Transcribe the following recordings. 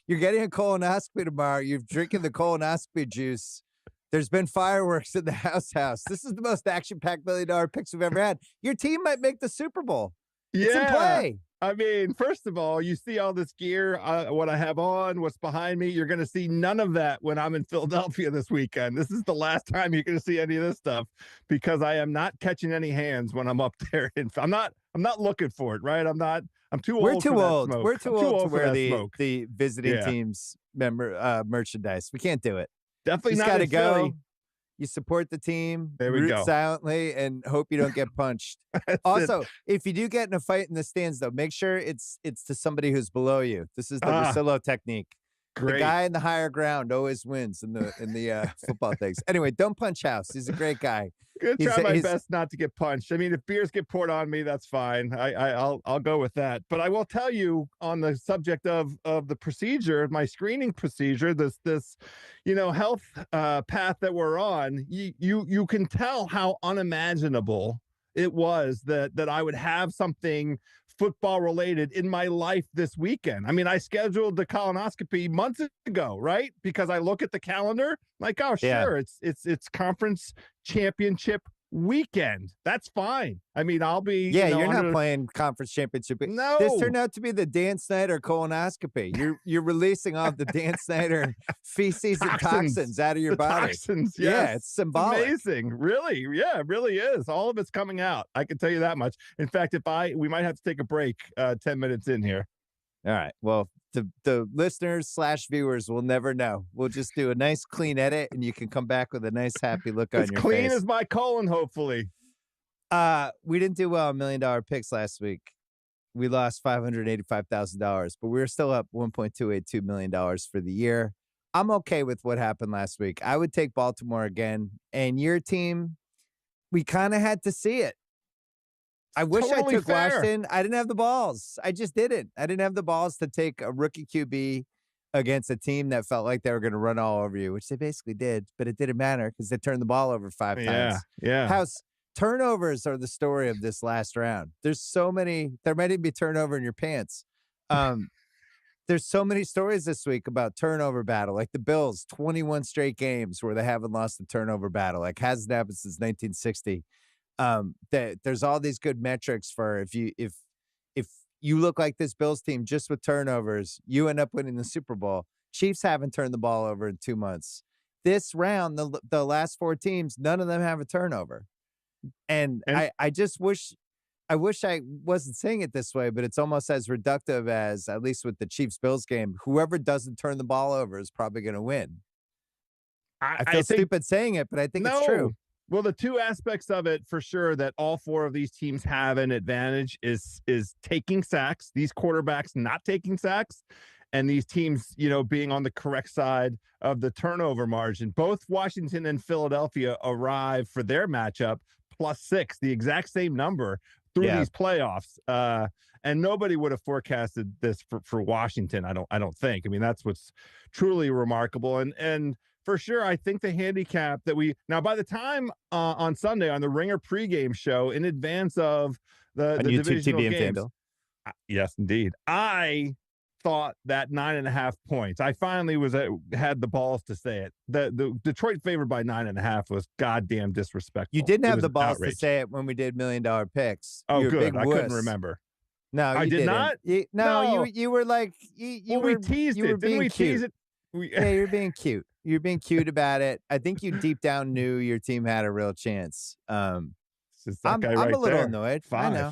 You're getting a colonoscopy tomorrow. You're drinking the colonoscopy juice. There's been fireworks in the house. This is the most action-packed $1 million picks we've ever had. Your team might make the Super Bowl. It's in play. I mean, first of all, you see all this gear, what I have on, what's behind me. You're going to see none of that when I'm in Philadelphia this weekend. This is the last time you're going to see any of this stuff because I am not catching any hands when I'm up there. I'm not looking for it, right? I'm too old. We're too old. Smoke. We're too old to wear the visiting team's merchandise. We can't do it. Definitely you not. Got to go. Philly. You support the team. There we go. Silently and hope you don't get punched. Also, if you do get in a fight in the stands, though, make sure it's to somebody who's below you. This is the Russillo technique. Great. The guy in the higher ground always wins in the football things. Anyway, don't punch House. He's a great guy. Gonna try my best not to get punched. I mean, if beers get poured on me, that's fine. I'll go with that. But I will tell you, on the subject of the procedure, my screening procedure, this health path that we're on, you can tell how unimaginable it was that I would have something football related in my life this weekend. I mean, I scheduled the colonoscopy months ago, right? Because I look at the calendar, like, oh, sure, it's conference championship weekend. That's fine. I mean, I'll be. Yeah, you're not playing conference championship. No, this turned out to be the Dan Snyder colonoscopy. You're releasing all the Dan Snyder feces and toxins out of your body. Toxins, yes. Yeah, it's symbolic. It's amazing, really. Yeah, it really is. All of it's coming out. I can tell you that much. In fact, we might have to take a break 10 minutes in here. All right. Well, the listeners / viewers will never know. We'll just do a nice clean edit, and you can come back with a nice happy look on your face. As clean as my colon, hopefully. We didn't do well on $1 Million Picks last week. We lost $585,000, but we were still up $1.282 million for the year. I'm okay with what happened last week. I would take Baltimore again. And your team, we kind of had to see it. I wish totally I took fair. Washington. I didn't have the balls. I just didn't. I didn't have the balls to take a rookie QB against a team that felt like they were going to run all over you, which they basically did, but it didn't matter because they turned the ball over 5 times. Yeah. House, turnovers are the story of this last round. There's so many. There might even be turnover in your pants. There's so many stories this week about turnover battle, like the Bills, 21 straight games where they haven't lost a turnover battle. Like hasn't happened since 1960. There's all these good metrics for if you look like this Bills team just with turnovers, you end up winning the Super Bowl. Chiefs haven't turned the ball over in 2 months. This round, the last 4 teams, none of them have a turnover. And I just wish I wasn't saying it this way, but it's almost as reductive as, at least with the Chiefs-Bills game, whoever doesn't turn the ball over is probably going to win. I feel stupid saying it, but I think it's true. Well, the 2 aspects of it for sure that all 4 of these teams have an advantage is taking sacks, these quarterbacks not taking sacks, and these teams, being on the correct side of the turnover margin. Both Washington and Philadelphia arrive for their matchup +6, the exact same number through these playoffs. And nobody would have forecasted this for Washington. I don't think. I mean, that's what's truly remarkable. And for sure, I think the handicap that now by the time on Sunday on the Ringer pregame show in advance of the divisional TV games, and yes, indeed, I thought that 9.5 points. I finally had the balls to say it. The Detroit favored by 9.5 was goddamn disrespectful. You didn't have the balls to say it when we did $1 Million Picks. Oh, good. I couldn't remember. No, I did didn't. not. You were like we teased it. Didn't we tease it? Yeah, you're being cute. You're being cute about it. I think you deep down knew your team had a real chance. I'm a little annoyed. 5. I know.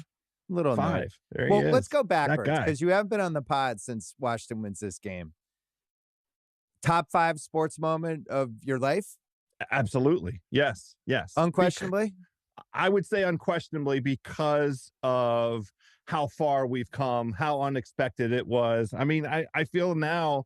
A little annoyed. 5. There well, he is. let's go backwards because you haven't been on the pod since Washington wins this game. Top 5 sports moment of your life? Absolutely. Yes. Unquestionably? I would say unquestionably because of how far we've come, how unexpected it was. I mean, I feel now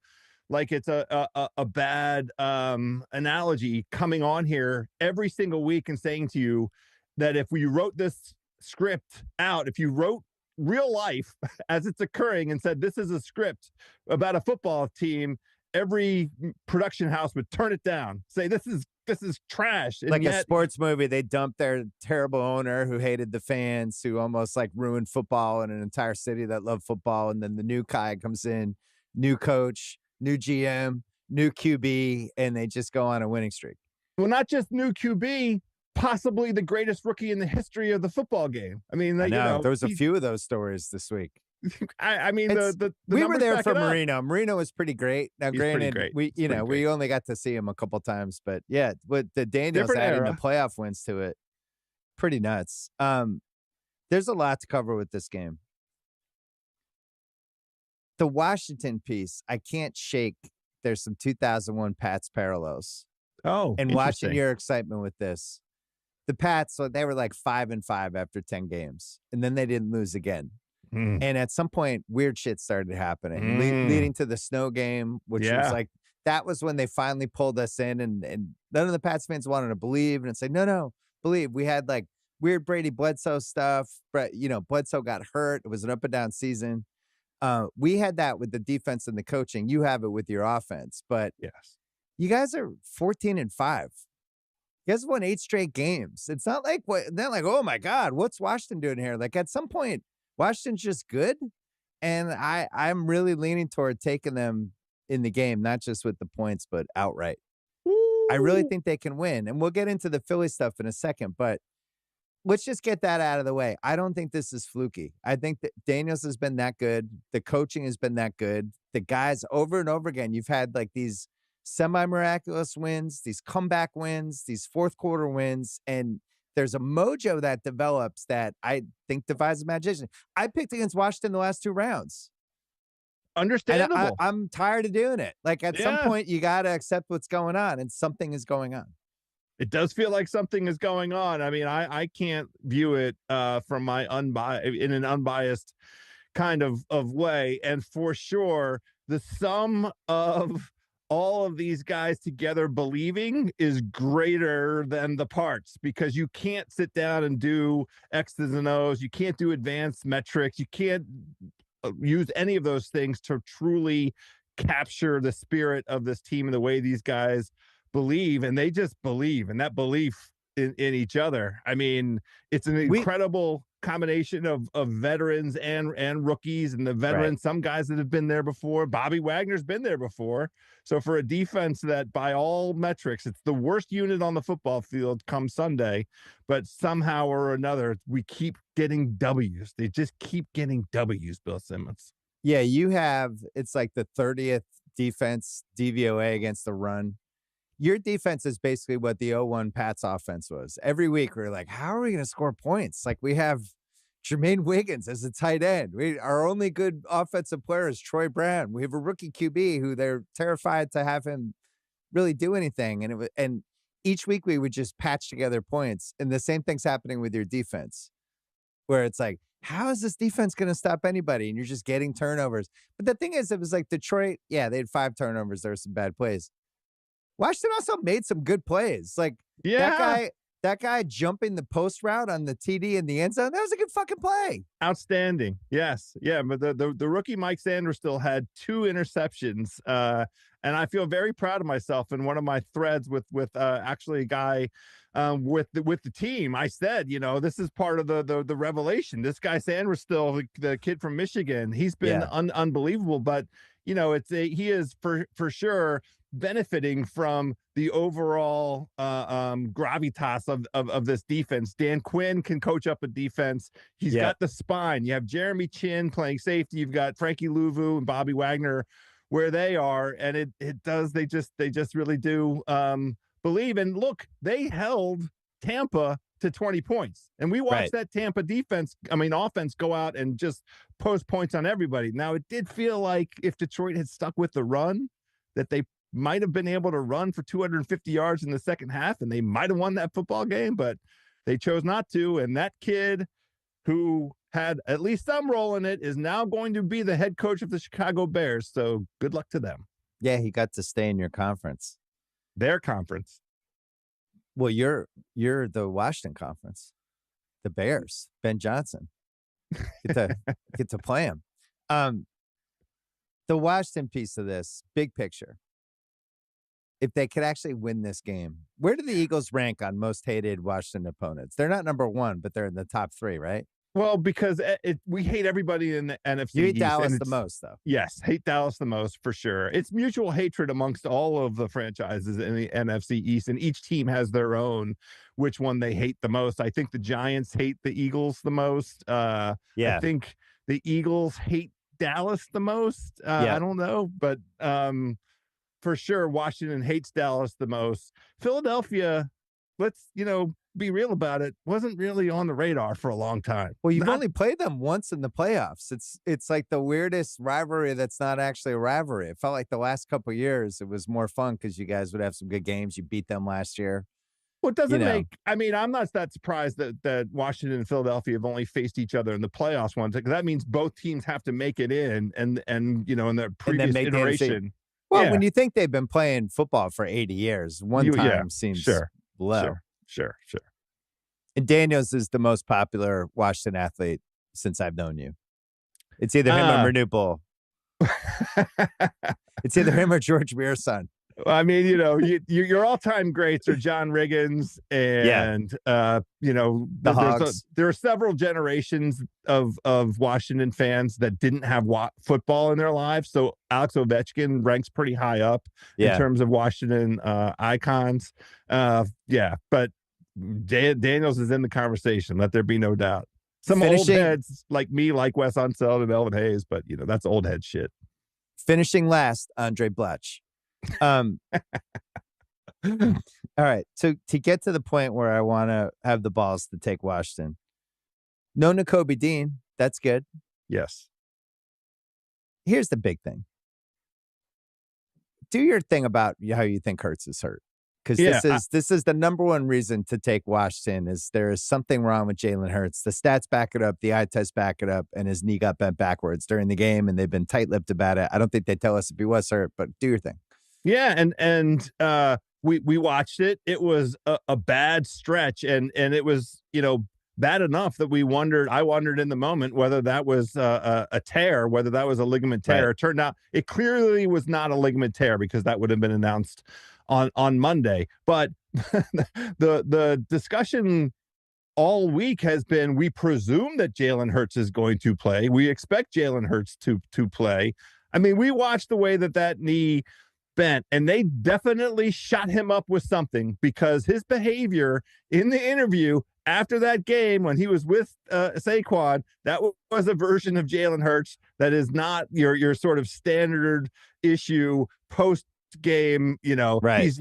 like it's a bad analogy coming on here every single week and saying to you that if we wrote this script out, if you wrote real life as it's occurring and said this is a script about a football team, every production house would turn it down, say this is trash. And like a sports movie, they dumped their terrible owner who hated the fans, who almost like ruined football in an entire city that loved football, and then the new guy comes in, new coach, new GM, new QB, and they just go on a winning streak. Well, not just new QB, possibly the greatest rookie in the history of the football game. I mean, there was a few of those stories this week. I mean, we were there for Marino. Marino was pretty great. Now, granted, great. we only got to see him a couple times, but yeah, with the Daniels adding the playoff wins to it, pretty nuts. There's a lot to cover with this game. The Washington piece, I can't shake. There's some 2001 Pats parallels. Oh, and watching your excitement with this, the Pats, they were like 5-5 after 10 games, and then they didn't lose again. And at some point, weird shit started happening, leading to the snow game, which was like, that was when they finally pulled us in, and none of the Pats fans wanted to believe. And it's like, no, believe. We had like weird Brady Bledsoe stuff, but Bledsoe got hurt. It was an up and down season. We had that with the defense and the coaching. You have it with your offense, but yes, you guys are 14-5. You guys won 8 straight games. It's not like oh my God, what's Washington doing here? Like at some point, Washington's just good. And I'm really leaning toward taking them in the game, not just with the points, but outright. Woo. I really think they can win. And we'll get into the Philly stuff in a second, but let's just get that out of the way. I don't think this is fluky. I think that Daniels has been that good. The coaching has been that good. The guys over and over again, you've had like these semi-miraculous wins, these comeback wins, these fourth quarter wins, and there's a mojo that develops that I think defies imagination. I picked against Washington the last 2 rounds. Understandable. I'm tired of doing it. Like at some point, you got to accept what's going on, and something is going on. It does feel like something is going on. I mean, I can't view it from my in an unbiased kind of way, and for sure, the sum of all of these guys together believing is greater than the parts, because you can't sit down and do X's and O's. You can't do advanced metrics. You can't use any of those things to truly capture the spirit of this team and the way these guys believe. And they just believe, and that belief in each other. I mean, it's an incredible combination of veterans and rookies, and the veterans, some guys that have been there before. Bobby Wagner's been there before. So for a defense that by all metrics, it's the worst unit on the football field come Sunday, but somehow or another, we keep getting W's. They just keep getting W's, Bill Simmons. Yeah, it's like the 30th defense DVOA against the run. Your defense is basically what the 0-1 Pats offense was. Every week we're like, how are we going to score points? Like we have Jermaine Wiggins as a tight end. Our only good offensive player is Troy Brown. We have a rookie QB who they're terrified to have him really do anything. And each week we would just patch together points. And the same thing's happening with your defense, where it's like, how is this defense going to stop anybody? And you're just getting turnovers. But the thing is, it was like Detroit. Yeah, they had 5 turnovers. There were some bad plays. Washington also made some good plays. Like that guy jumping the post route on the TD in the end zone. That was a good fucking play. Outstanding. Yes. Yeah. But the rookie Mike Sanders still had 2 interceptions. And I feel very proud of myself. In one of my threads with actually a guy with the team, I said, this is part of the revelation. This guy Sanders, still the kid from Michigan, he's been unbelievable. But he is for sure benefiting from the overall gravitas of this defense. Dan Quinn can coach up a defense. He's got the spine. You have Jeremy Chin playing safety. You've got Frankie Louvu and Bobby Wagner where they are, and they just really do believe. And look, they held Tampa to 20 points, and we watched that Tampa offense go out and just post points on everybody. Now, it did feel like if Detroit had stuck with the run, that they might have been able to run for 250 yards in the second half, and they might have won that football game, but they chose not to. And that kid, who had at least some role in it, is now going to be the head coach of the Chicago Bears. So good luck to them. Yeah, he got to stay in your conference. Their conference. Well, you're the Washington conference. The Bears, Ben Johnson. Get to play him. The Washington piece of this, big picture. If they could actually win this game, where do the Eagles rank on most hated Washington opponents? They're not number 1, but they're in the top 3, right? Well, because we hate everybody in the NFC. You hate Dallas the most, though. Yes, hate Dallas the most, for sure. It's mutual hatred amongst all of the franchises in the NFC East, and each team has their own, which one they hate the most. I think the Giants hate the Eagles the most. I think the Eagles hate Dallas the most. I don't know, but for sure, Washington hates Dallas the most. Philadelphia, let's, be real about it, wasn't really on the radar for a long time. Well, you've only played them once in the playoffs. It's like the weirdest rivalry that's not actually a rivalry. It felt like the last couple of years it was more fun because you guys would have some good games. You beat them last year. Well, it doesn't You know. make. I mean, I'm not that surprised that Washington and Philadelphia have only faced each other in the playoffs once. Because that means both teams have to make it in, and in the And then previous make the NFC. iteration. Well, Yeah, when you think they've been playing football for 80 years, one yeah, time seems sure, low. sure. And Daniels is the most popular Washington athlete since I've known you. It's either him or Manupul. It's either him or George Weir's son. I mean, your all-time greats are John Riggins and the Hogs. There are several generations of Washington fans that didn't have football in their lives. So Alex Ovechkin ranks pretty high up in terms of Washington icons. But Daniels is in the conversation. Let there be no doubt. Some old heads like me, like Wes Unseld and Elvin Hayes, but that's old head shit. Finishing last, Andre Blatch. All right. So to get to the point where I want to have the balls to take Washington, no Nakobe Dean. That's good. Yes. Here's the big thing. Do your thing about how you think Hurts is hurt. Because this is the number one reason to take Washington is there is something wrong with Jalen Hurts. The stats back it up, the eye test back it up, and his knee got bent backwards during the game, and they've been tight-lipped about it. I don't think they tell us if he was hurt, but do your thing. Yeah, and we watched it. It was a bad stretch, and it was bad enough that I wondered in the moment whether that was a tear, whether that was a ligament tear. Right. It turned out it clearly was not a ligament tear because that would have been announced on Monday. But the discussion all week has been, we presume that Jalen Hurts is going to play. We expect Jalen Hurts to play. I mean, we watched the way that knee bent, and they definitely shot him up with something, because his behavior in the interview after that game when he was with Saquon, that was a version of Jalen Hurts that is not your sort of standard issue post game. Right.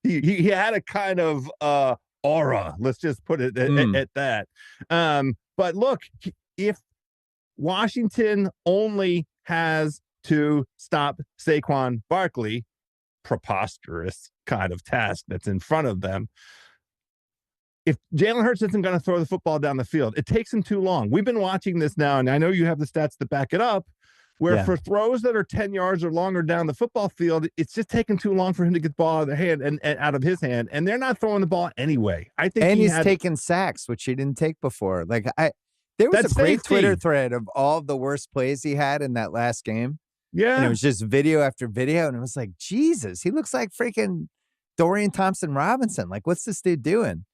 He had a kind of aura. Let's just put it at that. But look, if Washington only has to stop Saquon Barkley, preposterous kind of task that's in front of them. If Jalen Hurts isn't going to throw the football down the field, it takes him too long. We've been watching this now, and I know you have the stats to back it up, where for throws that are 10 yards or longer down the football field, it's just taking too long for him to get the ball out of their hand and out of his hand, and they're not throwing the ball anyway. I think he's taking sacks, which he didn't take before. There was a great Twitter thread of all the worst plays he had in that last game. Yeah. And it was just video after video. And it was like, Jesus, he looks like freaking Dorian Thompson-Robinson. Like, what's this dude doing?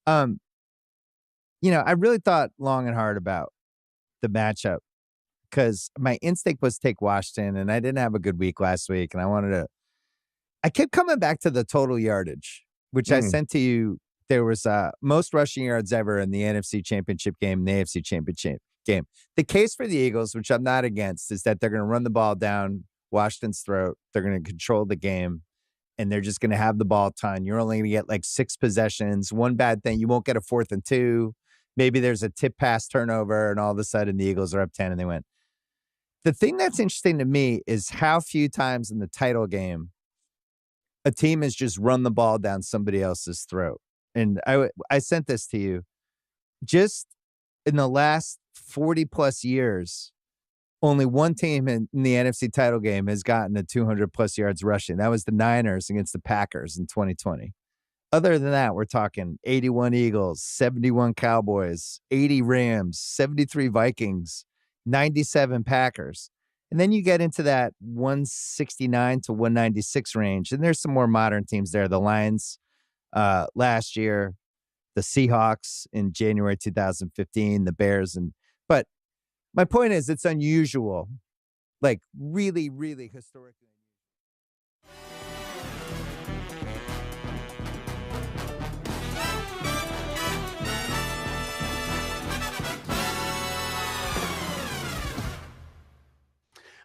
I really thought long and hard about the matchup because my instinct was take Washington, and I didn't have a good week last week. And I kept coming back to the total yardage, which I sent to you. There was most rushing yards ever in the NFC Championship game and the AFC Championship game. The case for the Eagles, which I'm not against, is that they're going to run the ball down Washington's throat. They're going to control the game, and they're just going to have the ball a ton. You're only going to get like 6 possessions. One bad thing, you won't get a 4th and 2. Maybe there's a tip pass turnover, and all of a sudden the Eagles are up 10 and they win. The thing that's interesting to me is how few times in the title game a team has just run the ball down somebody else's throat. And I sent this to you. Just in the last 40 plus years, only one team in the NFC title game has gotten to 200 plus yards rushing. That was the Niners against the Packers in 2020. Other than that, we're talking 81 Eagles, 71 Cowboys, 80 Rams, 73 Vikings, 97 Packers. And then you get into that 169 to 196 range. And there's some more modern teams there. The Lions last year, the Seahawks in January 2015, the Bears. But my point is, it's unusual, like really, really historically.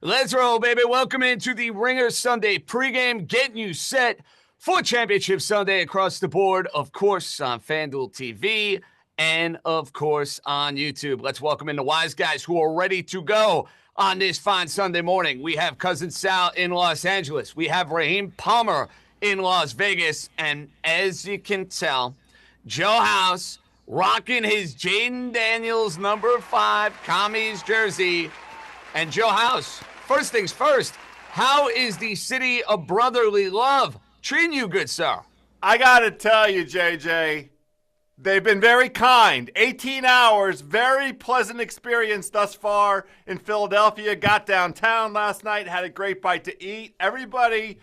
Let's roll, baby. Welcome into the Ringer Sunday pregame, getting you set for Championship Sunday across the board, of course, on FanDuel TV and, of course, on YouTube. Let's welcome in the wise guys who are ready to go on this fine Sunday morning. We have Cousin Sal in Los Angeles. We have Raheem Palmer in Las Vegas. And as you can tell, Joe House rocking his Jaden Daniels #5 commies jersey. And Joe House, first things first, how is the city of brotherly love treating you, good sir? I got to tell you, JJ, they've been very kind. 18 hours, very pleasant experience thus far in Philadelphia. Got downtown last night, had a great bite to eat. Everybody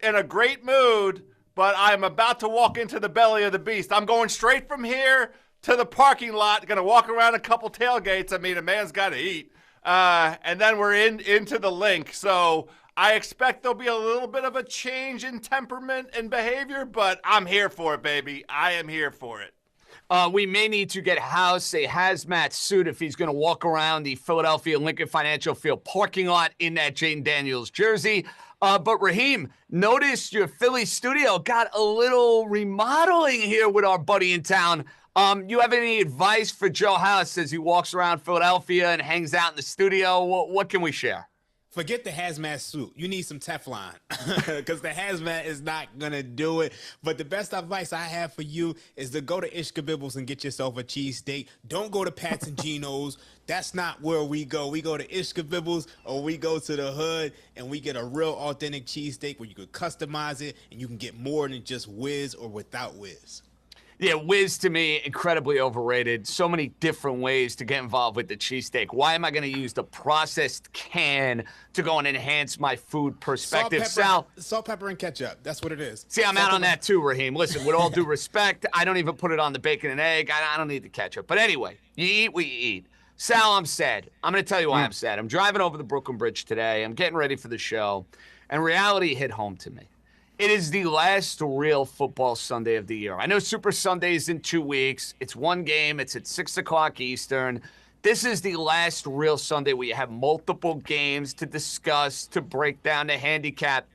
in a great mood, but I'm about to walk into the belly of the beast. I'm going straight from here to the parking lot, going to walk around a couple tailgates. I mean, a man's got to eat. And then we're into the link. So I expect there'll be a little bit of a change in temperament and behavior, but I'm here for it, baby. I am here for it. We may need to get House a hazmat suit if he's going to walk around the Philadelphia Lincoln Financial Field parking lot in that Jaden Daniels jersey. But Raheem, notice your Philly studio got a little remodeling here with our buddy in town. You have any advice for Joe House as he walks around Philadelphia and hangs out in the studio? What can we share? Forget the hazmat suit. You need some Teflon because the hazmat is not going to do it. But the best advice I have for you is to go to Ishkabibbles and get yourself a cheesesteak. Don't go to Pat's and Geno's. That's not where we go. We go to Ishkabibbles or we go to the hood and we get a real authentic cheesesteak where you can customize it and you can get more than just whiz or without whiz. Yeah, whiz to me, incredibly overrated. So many different ways to get involved with the cheesesteak. Why am I going to use the processed can to go and enhance my food perspective? Salt, pepper, and ketchup. That's what it is. See, I'm out on that too, Raheem. Listen, with all due respect, I don't even put it on the bacon and egg. I don't need the ketchup. But anyway, you eat what you eat. Sal, I'm sad. I'm going to tell you why I'm sad. I'm driving over the Brooklyn Bridge today. I'm getting ready for the show, and reality hit home to me. It is the last real football Sunday of the year. I know Super Sunday is in 2 weeks. It's one game. It's at 6 o'clock Eastern. This is the last real Sunday where you have multiple games to discuss, to break down the handicap.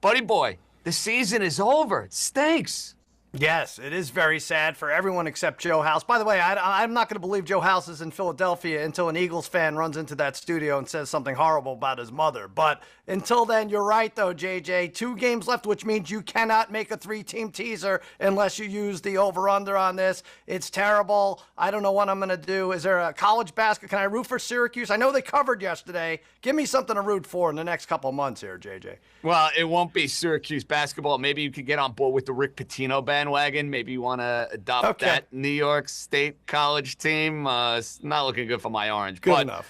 Buddy boy, the season is over. It stinks. Yes, it is very sad for everyone except Joe House. By the way, I'm not going to believe Joe House is in Philadelphia until an Eagles fan runs into that studio and says something horrible about his mother. But until then, you're right, though, JJ. 2 games left, which means you cannot make a 3-team teaser unless you use the over-under on this. It's terrible. I don't know what I'm going to do. Is there a college basket? Can I root for Syracuse? I know they covered yesterday. Give me something to root for in the next couple months here, JJ. Well, it won't be Syracuse basketball. Maybe you could get on board with the Rick Pitino bandwagon. Maybe you want to adopt that New York State college team. It's not looking good for my Orange. Good enough.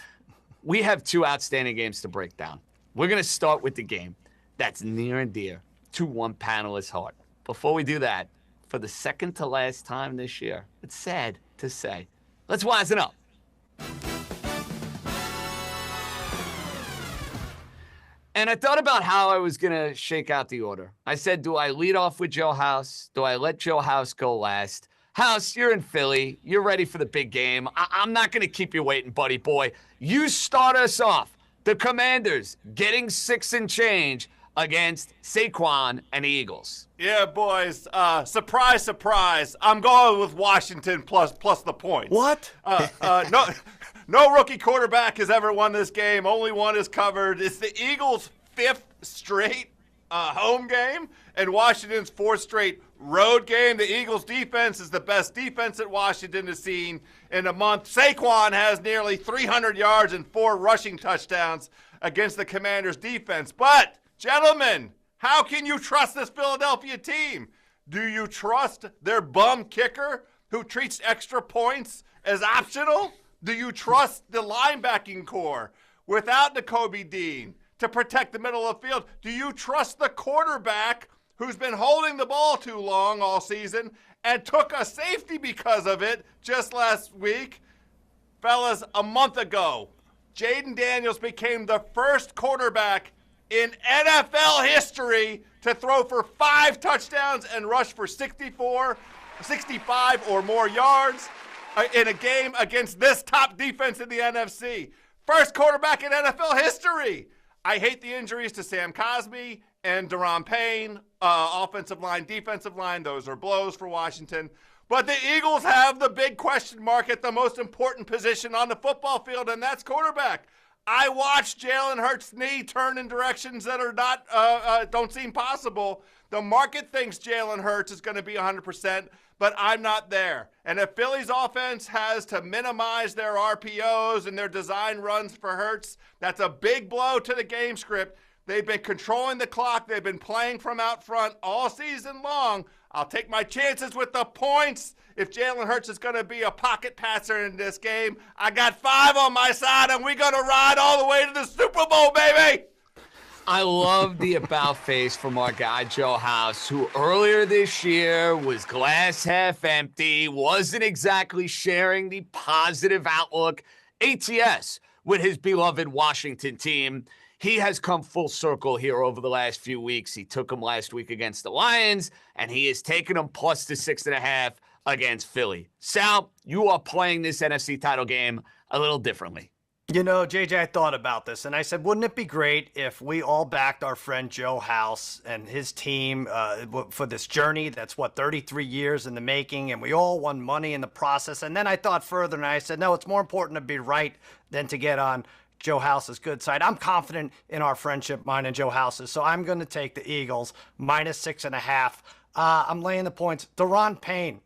We have 2 outstanding games to break down. We're going to start with the game that's near and dear to one panelist's heart. Before we do that, for the second to last time this year, it's sad to say, let's wise it up. And I thought about how I was going to shake out the order. I said, do I lead off with Joe House? Do I let Joe House go last? House, you're in Philly. You're ready for the big game. I'm not going to keep you waiting, buddy boy. You start us off. The Commanders getting 6 and change against Saquon and the Eagles. Yeah, boys. Surprise, surprise. I'm going with Washington plus the points. What? No rookie quarterback has ever won this game. Only one is covered. It's the Eagles' 5th straight home game and Washington's 4th straight road game. The Eagles' defense is the best defense that Washington has seen in a month. Saquon has nearly 300 yards and 4 rushing touchdowns against the Commanders' defense. But, gentlemen, how can you trust this Philadelphia team? Do you trust their bum kicker who treats extra points as optional? Do you trust the linebacking core without Nakobe Dean to protect the middle of the field? Do you trust the quarterback who's been holding the ball too long all season and took a safety because of it just last week? Fellas, a month ago, Jaden Daniels became the first quarterback in NFL history to throw for 5 touchdowns and rush for 65 or more yards in a game against this top defense in the NFC. First quarterback in NFL history. I hate the injuries to Sam Cosmi and Daron Payne, offensive line, defensive line. Those are blows for Washington. But the Eagles have the big question mark at the most important position on the football field, and that's quarterback. I watched Jalen Hurts' knee turn in directions that are not don't seem possible. The market thinks Jalen Hurts is going to be 100%, but I'm not there. And if Philly's offense has to minimize their RPOs and their design runs for Hurts, that's a big blow to the game script. They've been controlling the clock. They've been playing from out front all season long. I'll take my chances with the points. If Jalen Hurts is going to be a pocket passer in this game, I got 5 on my side, and we're going to ride all the way to the Super Bowl, baby. I love the about face from our guy, Joe House, who earlier this year was glass half empty, wasn't exactly sharing the positive outlook ATS with his beloved Washington team. He has come full circle here over the last few weeks. He took him last week against the Lions, and he has taken him plus the 6.5 against Philly. Sal, you are playing this NFC title game a little differently. You know, JJ, I thought about this, and I said, wouldn't it be great if we all backed our friend Joe House and his team for this journey that's, 33 years in the making, and we all won money in the process? And then I thought further, and I said, no, it's more important to be right than to get on Joe House's good side. I'm confident in our friendship, mine and Joe House's, so I'm going to take the Eagles, minus 6.5. I'm laying the points. Daron Payne.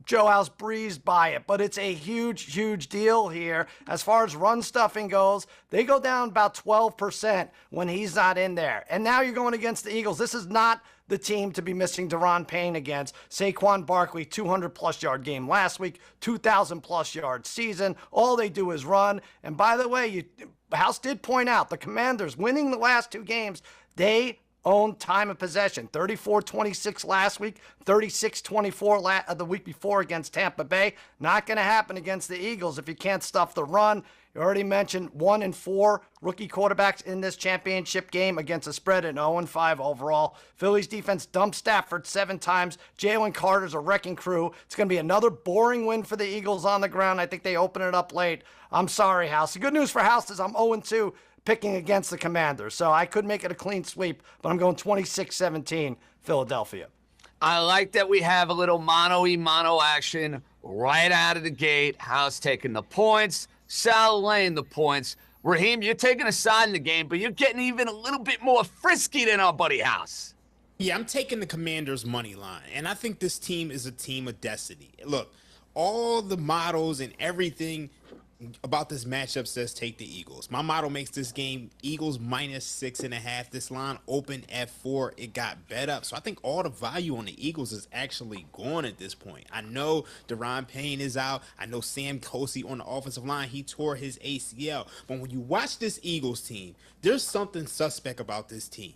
Joe House breezed by it, but it's a huge, huge deal here. As far as run stuffing goes, they go down about 12% when he's not in there. And now you're going against the Eagles. This is not the team to be missing Daron Payne against. Saquon Barkley, 200-plus yard game last week, 2,000-plus yard season. All they do is run. And by the way, House did point out the Commanders winning the last 2 games, they own time of possession. 34-26 last week, 36-24 the week before against Tampa Bay. Not going to happen against the Eagles if you can't stuff the run. You already mentioned 1 and 4 rookie quarterbacks in this championship game against a spread at 0-5 overall. Philly's defense dumped Stafford 7 times. Jalen Carter's a wrecking crew. It's going to be another boring win for the Eagles on the ground. I think they open it up late. I'm sorry, House. The good news for House is I'm 0-2 picking against the Commanders. So I could make it a clean sweep, but I'm going 26-17 Philadelphia. I like that we have a little mono action right out of the gate. House taking the points, Sal laying the points. Raheem, you're taking a side in the game, but you're getting even a little bit more frisky than our buddy House. Yeah, I'm taking the Commanders' money line, and I think this team is a team of destiny. Look, all the models and everything about this matchup says take the Eagles. My model makes this game Eagles minus 6.5. This line opened at 4. It got bet up. So I think all the value on the Eagles is actually gone at this point. I know Daron Payne is out. I know Sam Kelsey on the offensive line, he tore his ACL. But when you watch this Eagles team, there's something suspect about this team.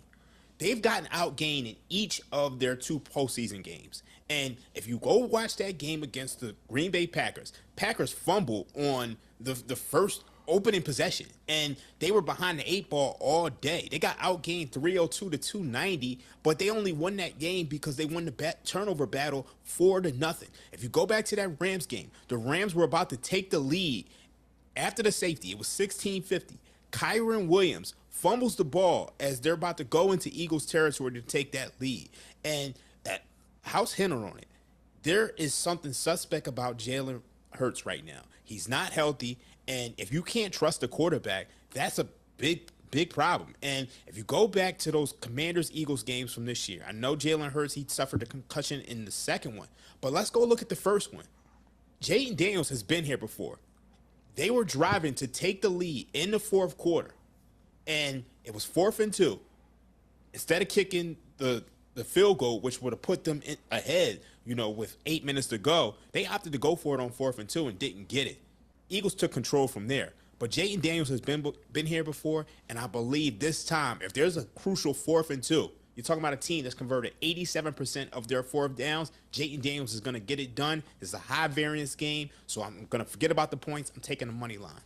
They've gotten outgained in each of their 2 postseason games. And if you go watch that game against the Green Bay Packers, Packers fumbled on the first opening possession, and they were behind the 8 ball all day. They got outgained 302 to 290, but they only won that game because they won the turnover battle 4-0. If you go back to that Rams game, the Rams were about to take the lead after the safety. It was 16-50. Kyron Williams fumbles the ball as they're about to go into Eagles territory to take that lead. And that House hinted on it. There is something suspect about Jalen Hurts right now. He's not healthy, and if you can't trust the quarterback, that's a big problem. And if you go back to those Commanders-Eagles games from this year, I know Jalen Hurts, he suffered a concussion in the second one, but let's go look at the first one. Jayden Daniels has been here before. They were driving to take the lead in the fourth quarter, and it was 4th and 2. Instead of kicking the field goal, which would have put them ahead, with 8 minutes to go, they opted to go for it on 4th and 2 and didn't get it. Eagles took control from there. But Jayden Daniels has been here before, and I believe this time, if there's a crucial 4th and 2, you're talking about a team that's converted 87% of their 4th downs, Jayden Daniels is going to get it done. It's a high-variance game, so I'm going to forget about the points. I'm taking the money line.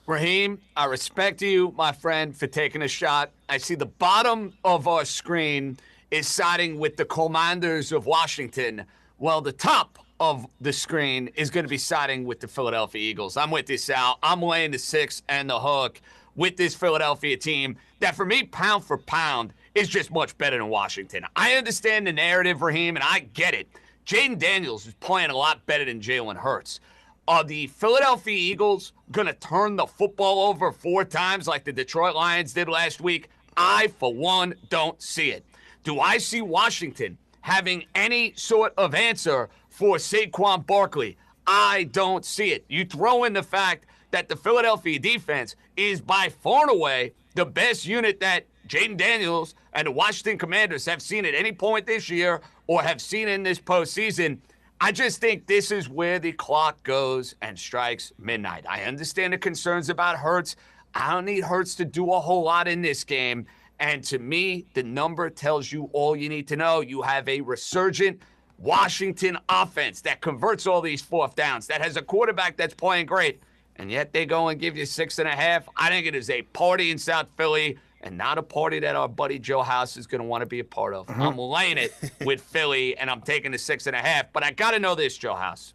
Raheem, I respect you, my friend, for taking a shot. I see the bottom of our screen is siding with the Commanders of Washington. Well, the top of the screen is going to be siding with the Philadelphia Eagles. I'm with you, Sal. I'm laying the 6 and the hook with this Philadelphia team that, for me, pound for pound, is just much better than Washington. I understand the narrative, Raheem, and I get it. Jayden Daniels is playing a lot better than Jalen Hurts. Are the Philadelphia Eagles going to turn the football over 4 times like the Detroit Lions did last week? I, for one, don't see it. Do I see Washington having any sort of answer for Saquon Barkley? I don't see it. You throw in the fact that the Philadelphia defense is by far and away the best unit that Jaden Daniels and the Washington Commanders have seen at any point this year or have seen in this postseason. I just think this is where the clock goes and strikes midnight. I understand the concerns about Hurts. I don't need Hurts to do a whole lot in this game. And to me, the number tells you all you need to know. You have a resurgent Washington offense that converts all these 4th downs, that has a quarterback that's playing great, and yet they go and give you 6.5. I think it is a party in South Philly and not a party that our buddy Joe House is going to want to be a part of. I'm laying it with Philly, and I'm taking the 6.5. But I got to know this, Joe House.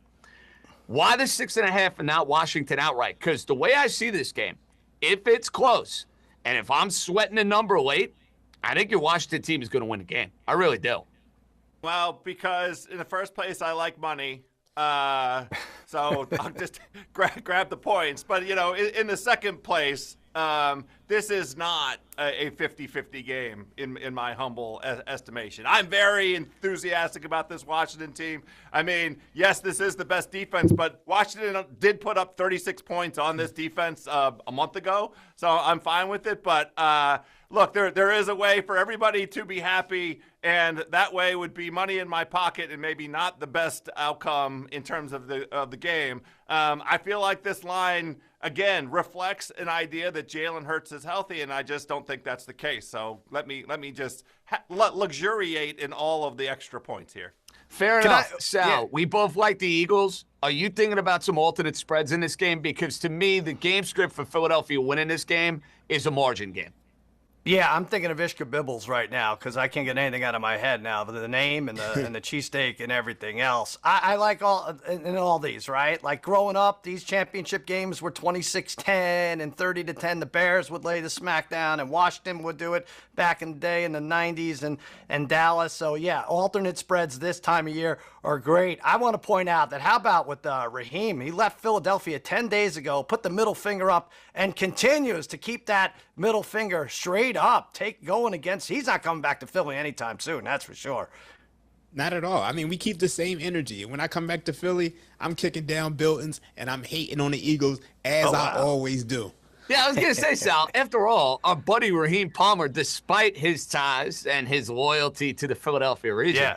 Why the 6.5 and not Washington outright? Because the way I see this game, if it's close, and if I'm sweating a number late, I think your Washington team is going to win the game. I really do. Well, because in the first place, I like money. So I'll just grab the points. But, in the second place, this is not a 50-50 game in my humble estimation. I'm very enthusiastic about this Washington team. I mean, yes, this is the best defense, but Washington did put up 36 points on this defense a month ago, so I'm fine with it. But look, there is a way for everybody to be happy, and that way would be money in my pocket and maybe not the best outcome in terms of the game. I feel like this line, again, reflects an idea that Jalen Hurts is healthy, and I just don't think that's the case. So let me just luxuriate in all of the extra points here. Fair enough. Sal, we both like the Eagles. Are you thinking about some alternate spreads in this game? Because to me, the game script for Philadelphia winning this game is a margin game. Yeah, I'm thinking of Ishka Bibbles right now because I can't get anything out of my head now. The name and the and the cheesesteak and everything else. I like all these, right? Like growing up, these championship games were 26-10 and 30-10. The Bears would lay the smackdown, and Washington would do it back in the day in the 90s and Dallas. So, yeah, alternate spreads this time of year are great. I want to point out that how about with Raheem? He left Philadelphia 10 days ago, put the middle finger up, and continues to keep that middle finger straight up, going against. He's not coming back to Philly anytime soon, that's for sure. Not at all. I mean, we keep the same energy. When I come back to Philly, I'm kicking down buildings, and I'm hating on the Eagles, as I always do. Yeah, I was going to say, Sal, after all, our buddy Raheem Palmer, despite his ties and his loyalty to the Philadelphia region,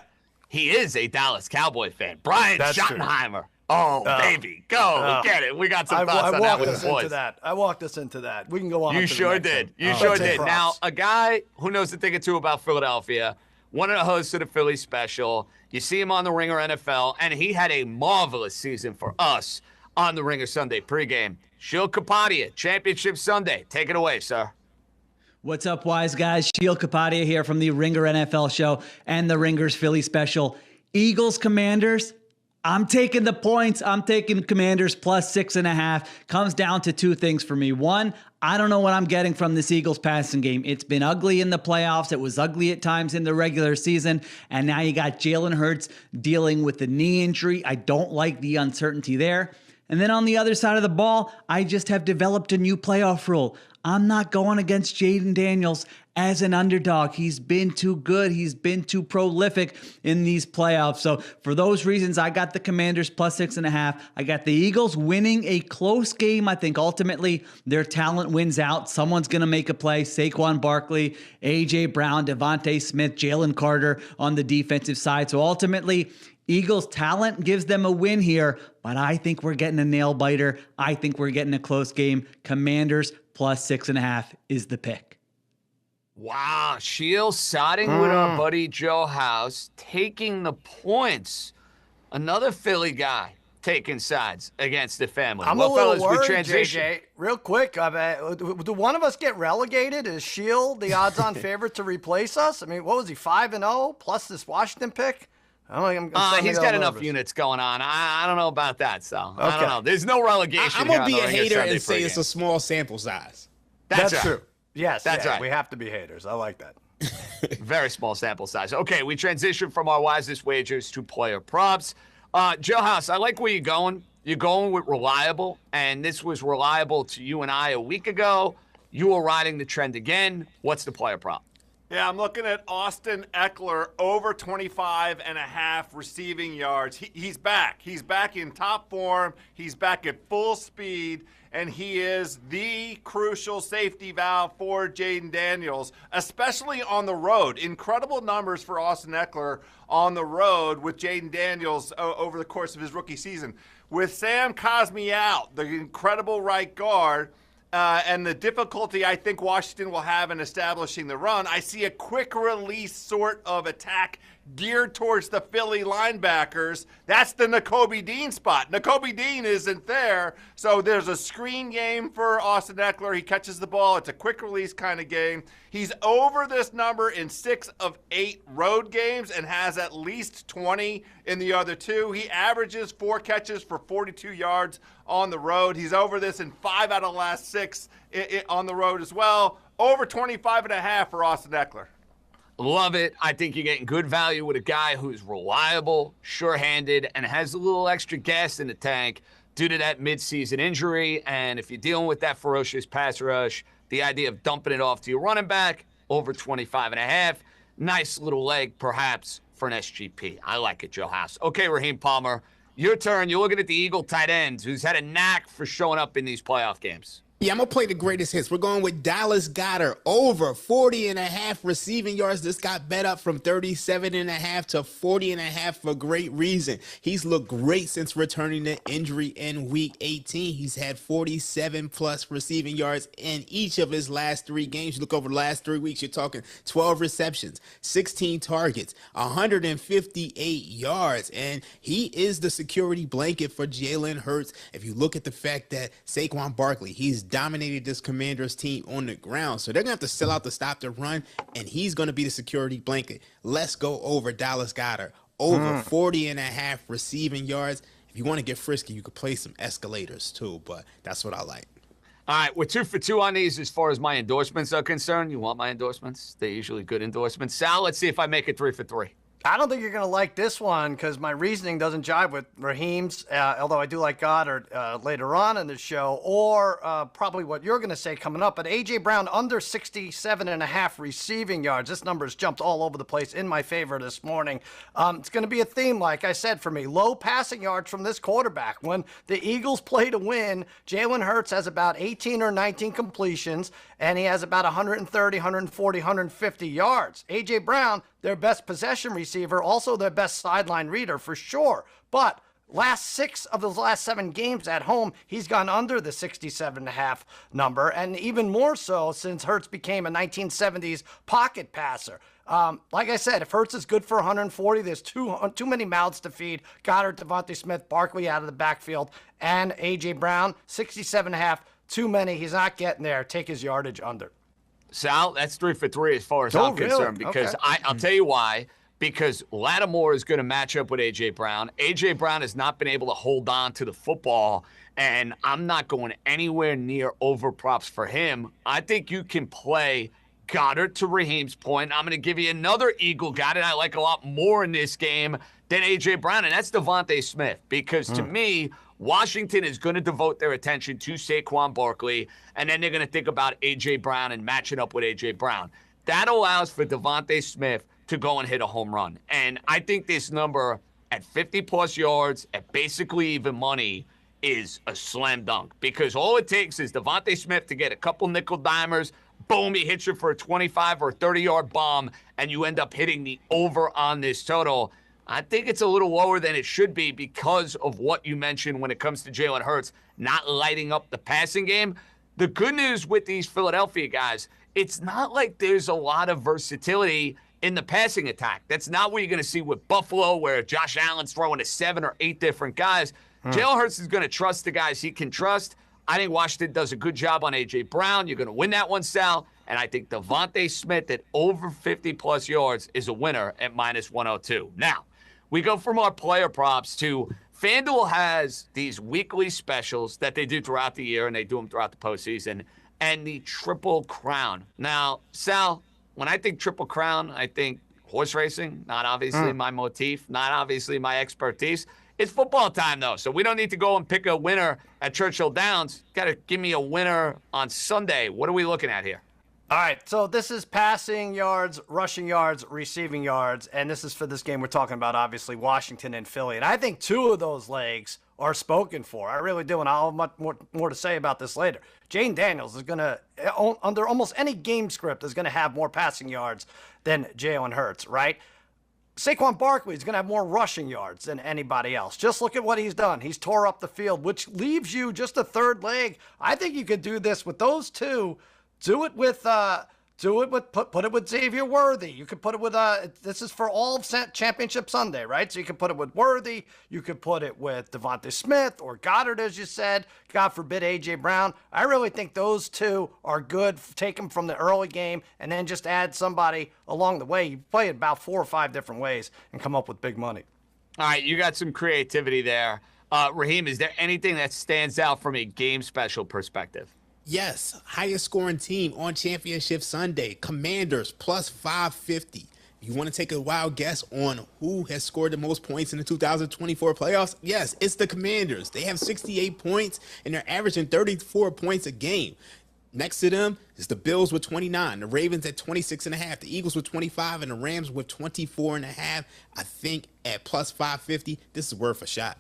he is a Dallas Cowboy fan. Brian Schottenheimer. True. Oh, baby. Go. Get it. We got some thoughts on that with the boys. I walked us into that. We can go on. You sure did. You sure did. Now, a guy who knows a thing or two about Philadelphia, one of the hosts of the Philly Special. You see him on the Ringer NFL, and he had a marvelous season for us on the Ringer Sunday pregame. Sheil Kapadia, Championship Sunday. Take it away, sir. What's up, wise guys? Sheil Kapadia here from the Ringer NFL show and the Ringer's Philly Special. Eagles, Commanders. I'm taking the points. I'm taking Commanders plus 6.5. Comes down to two things for me. One, I don't know what I'm getting from this Eagles passing game. It's been ugly in the playoffs. It was ugly at times in the regular season. And now you got Jalen Hurts dealing with the knee injury. I don't like the uncertainty there. And then on the other side of the ball, I just have developed a new playoff rule. I'm not going against Jaden Daniels as an underdog. He's been too good. He's been too prolific in these playoffs. So for those reasons, I got the Commanders plus 6.5. I got the Eagles winning a close game. I think ultimately their talent wins out. Someone's going to make a play. Saquon Barkley, A.J. Brown, Devontae Smith, Jalen Carter on the defensive side. So ultimately, Eagles' talent gives them a win here, but I think we're getting a nail biter. I think we're getting a close game. Commanders plus 6.5 is the pick. Wow, Sheil siding with our buddy Joe House, taking the points. Another Philly guy taking sides against the family. I'm a little worried, JJ. Real quick, do one of us get relegated? Is Sheil the odds-on favorite to replace us? I mean, what was he, 5-0 plus this Washington pick? He's got enough units going on. I don't know about that, so okay. I don't know. There's no relegation. I'm going to be a hater and say it's a small sample size. That's true. Yes, that's right. We have to be haters. I like that. Very small sample size. Okay, we transition from our wisest wagers to player props. Joe House, I like where you're going. You're going with reliable, and this was reliable to you and I a week ago. You are riding the trend again. What's the player prop? Yeah, I'm looking at Austin Eckler over 25.5 receiving yards. He's back. He's back in top form. He's back at full speed, and he is the crucial safety valve for Jaden Daniels, especially on the road. Incredible numbers for Austin Eckler on the road with Jaden Daniels over the course of his rookie season. With Sam Cosmi out, the incredible right guard, and the difficulty I think Washington will have in establishing the run, I see a quick release sort of attack geared towards the Philly linebackers. That's the Nakobe Dean spot. Nakobe Dean isn't there, so there's a screen game for Austin Eckler. He catches the ball. It's a quick release kind of game. He's over this number in 6 of 8 road games and has at least 20 in the other 2. He averages 4 catches for 42 yards on the road. He's over this in 5 out of the last 6 on the road as well. Over 25.5 for Austin Eckler. Love it. I think you're getting good value with a guy who's reliable, sure-handed, and has a little extra gas in the tank due to that midseason injury. And if you're dealing with that ferocious pass rush, the idea of dumping it off to your running back, over 25.5, nice little leg perhaps for an SGP. I like it, Joe House. Okay, Raheem Palmer, your turn. You're looking at the Eagle tight end who's had a knack for showing up in these playoff games. Yeah, I'm going to play the greatest hits. We're going with Dallas Goedert, over 40.5 receiving yards. This got bet up from 37.5 to 40.5 for great reason. He's looked great since returning to injury in Week 18. He's had 47-plus receiving yards in each of his last 3 games. You look over the last 3 weeks, you're talking 12 receptions, 16 targets, 158 yards, and he is the security blanket for Jalen Hurts. If you look at the fact that Saquon Barkley, he's dominated this Commanders team on the ground. So they're going to have to sell out to stop the run, and he's going to be the security blanket. Let's go over Dallas Goedert, over 40.5 receiving yards. If you want to get frisky, you could play some escalators too, but that's what I like. All right, we're 2 for 2 on these as far as my endorsements are concerned. You want my endorsements? They're usually good endorsements. Sal, let's see if I make it 3 for 3. I don't think you're going to like this one because my reasoning doesn't jive with Raheem's, although I do like Goddard later on in the show, or probably what you're going to say coming up. But A.J. Brown under 67.5 receiving yards. This number has jumped all over the place in my favor this morning. It's going to be a theme, like I said, for me. Low passing yards from this quarterback. When the Eagles play to win, Jalen Hurts has about 18 or 19 completions, and he has about 130, 140, 150 yards. A.J. Brown, their best possession receiver, also their best sideline reader for sure. But last 6 of those last 7 games at home, he's gone under the 67.5 number, and even more so since Hurts became a 1970s pocket passer. Like I said, if Hurts is good for 140, there's too many mouths to feed. Goddard, Devontae Smith, Barkley out of the backfield, and A.J. Brown, 67.5, too many. He's not getting there. Take his yardage under. Sal, that's 3 for 3 as far as I'm concerned, because okay. I'll tell you why. Because Lattimore is going to match up with A.J. Brown. A.J. Brown has not been able to hold on to the football, and I'm not going anywhere near over props for him. I think you can play Goddard, to Raheem's point. I'm going to give you another Eagle guy that I like a lot more in this game than A.J. Brown, and that's Devontae Smith. Because to me, Washington is going to devote their attention to Saquon Barkley, and then they're going to think about A.J. Brown and matching up with A.J. Brown. That allows for Devontae Smith to go and hit a home run. And I think this number at 50-plus yards, at basically even money, is a slam dunk. Because all it takes is Devontae Smith to get a couple nickel-dimers, boom, he hits you for a 25 or 30-yard bomb, and you end up hitting the over on this total. I think it's a little lower than it should be because of what you mentioned when it comes to Jalen Hurts not lighting up the passing game. The good news with these Philadelphia guys, it's not like there's a lot of versatility in the passing attack. That's not what you're going to see with Buffalo, where Josh Allen's throwing to 7 or 8 different guys. Jalen Hurts is going to trust the guys he can trust. I think Washington does a good job on A.J. Brown. You're going to win that one, Sal. And I think Devontae Smith at over 50-plus yards is a winner at minus 102. Now, we go from our player props to FanDuel has these weekly specials that they do throughout the year, and they do them throughout the postseason, and the Triple Crown. Now, Sal, when I think Triple Crown, I think horse racing, not obviously my motif, not obviously my expertise. It's football time, though, so we don't need to go and pick a winner at Churchill Downs. Got to give me a winner on Sunday. What are we looking at here? All right, so this is passing yards, rushing yards, receiving yards, and this is for this game we're talking about, obviously, Washington and Philly. And I think two of those legs are spoken for. I really do, and I'll have much more to say about this later. Jane Daniels is going to, under almost any game script, is going to have more passing yards than Jalen Hurts, right? Saquon Barkley is going to have more rushing yards than anybody else. Just look at what he's done. He's tore up the field, which leaves you just a third leg. I think you could do this with those two. Do it with put it with Xavier Worthy. You could put it with this is for all of Championship Sunday, right? So you could put it with Worthy. You could put it with Devontae Smith or Goddard, as you said. God forbid AJ Brown. I really think those two are good. Take them from the early game and then just add somebody along the way. You play it about 4 or 5 different ways and come up with big money. All right, you got some creativity there. Raheem, is there anything that stands out from a game special perspective? Yes, highest scoring team on Championship Sunday, Commanders plus 550. You want to take a wild guess on who has scored the most points in the 2024 playoffs? Yes, it's the Commanders. They have 68 points, and they're averaging 34 points a game. Next to them is the Bills with 29, the Ravens at 26.5, the Eagles with 25, and the Rams with 24.5. I think at plus 550, this is worth a shot.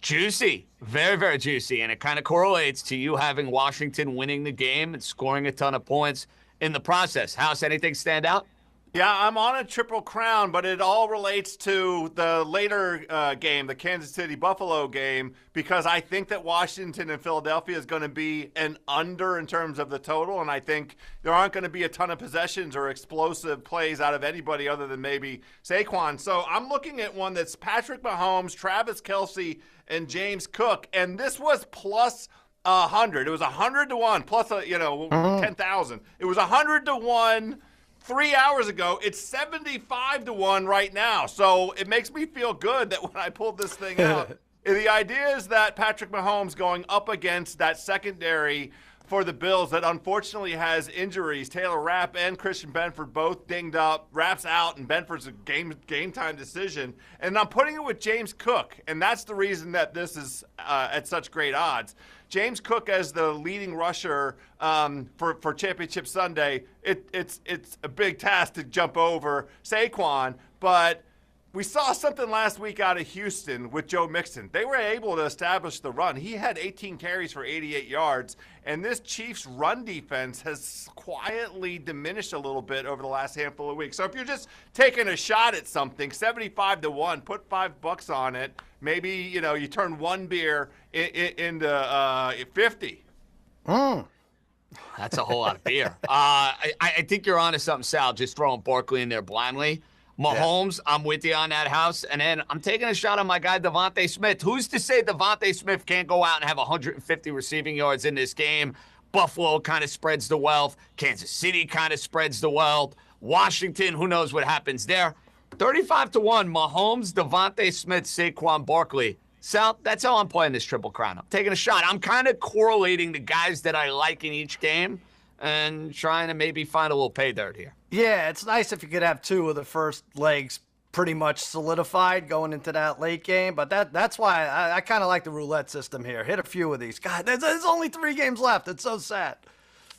Juicy. Very, very juicy. And it kind of correlates to you having Washington winning the game and scoring a ton of points in the process. House, anything stand out? Yeah, I'm on a triple crown, but it all relates to the later game, the Kansas City-Buffalo game, because I think that Washington and Philadelphia is going to be an under in terms of the total, and I think there aren't going to be a ton of possessions or explosive plays out of anybody other than maybe Saquon. So I'm looking at one that's Patrick Mahomes, Travis Kelce, and James Cook, and this was plus 100. It was 100 to 1, plus 10,000. It was 100 to 1 3 hours ago. It's 75 to 1 right now. So it makes me feel good that when I pulled this thing out, the idea is that Patrick Mahomes going up against that secondary for the Bills that unfortunately has injuries. Taylor Rapp and Christian Benford both dinged up. Rapp's out, and Benford's a game time decision. And I'm putting it with James Cook, and that's the reason that this is at such great odds. James Cook as the leading rusher for Championship Sunday, it's a big task to jump over Saquon, but we saw something last week out of Houston with Joe Mixon. They were able to establish the run. He had 18 carries for 88 yards, and this Chiefs run defense has quietly diminished a little bit over the last handful of weeks. So if you're just taking a shot at something, 75 to 1, put $5 on it. Maybe, you turn one beer into 50. That's a whole lot of beer. I think you're onto something, Sal, just throwing Barkley in there blindly. Mahomes, yeah. I'm with you on that, House. And then I'm taking a shot on my guy, Devontae Smith. Who's to say Devontae Smith can't go out and have 150 receiving yards in this game? Buffalo kind of spreads the wealth. Kansas City kind of spreads the wealth. Washington, who knows what happens there. 35 to 1, Mahomes, Devontae Smith, Saquon Barkley. Sal, that's how I'm playing this Triple Crown. I'm taking a shot. I'm kind of correlating the guys that I like in each game and trying to maybe find a little pay dirt here. Yeah, it's nice if you could have two of the first legs pretty much solidified going into that late game, but that's why I kind of like the roulette system here. Hit a few of these. God, there's only 3 games left. It's so sad.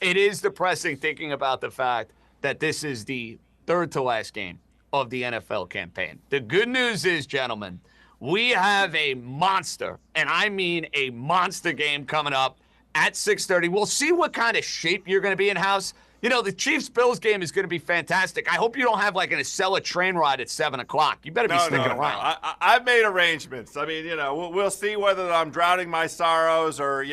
It is depressing thinking about the fact that this is the third to last game of the NFL campaign. The good news is, gentlemen, we have a monster, and I mean a monster game coming up at 6:30. We'll see what kind of shape you're going to be in, House. The Chiefs-Bills game is going to be fantastic. I hope you don't have like an Acela train ride at 7 o'clock. You better be sticking around. I've made arrangements. I mean, we'll see whether I'm drowning my sorrows or,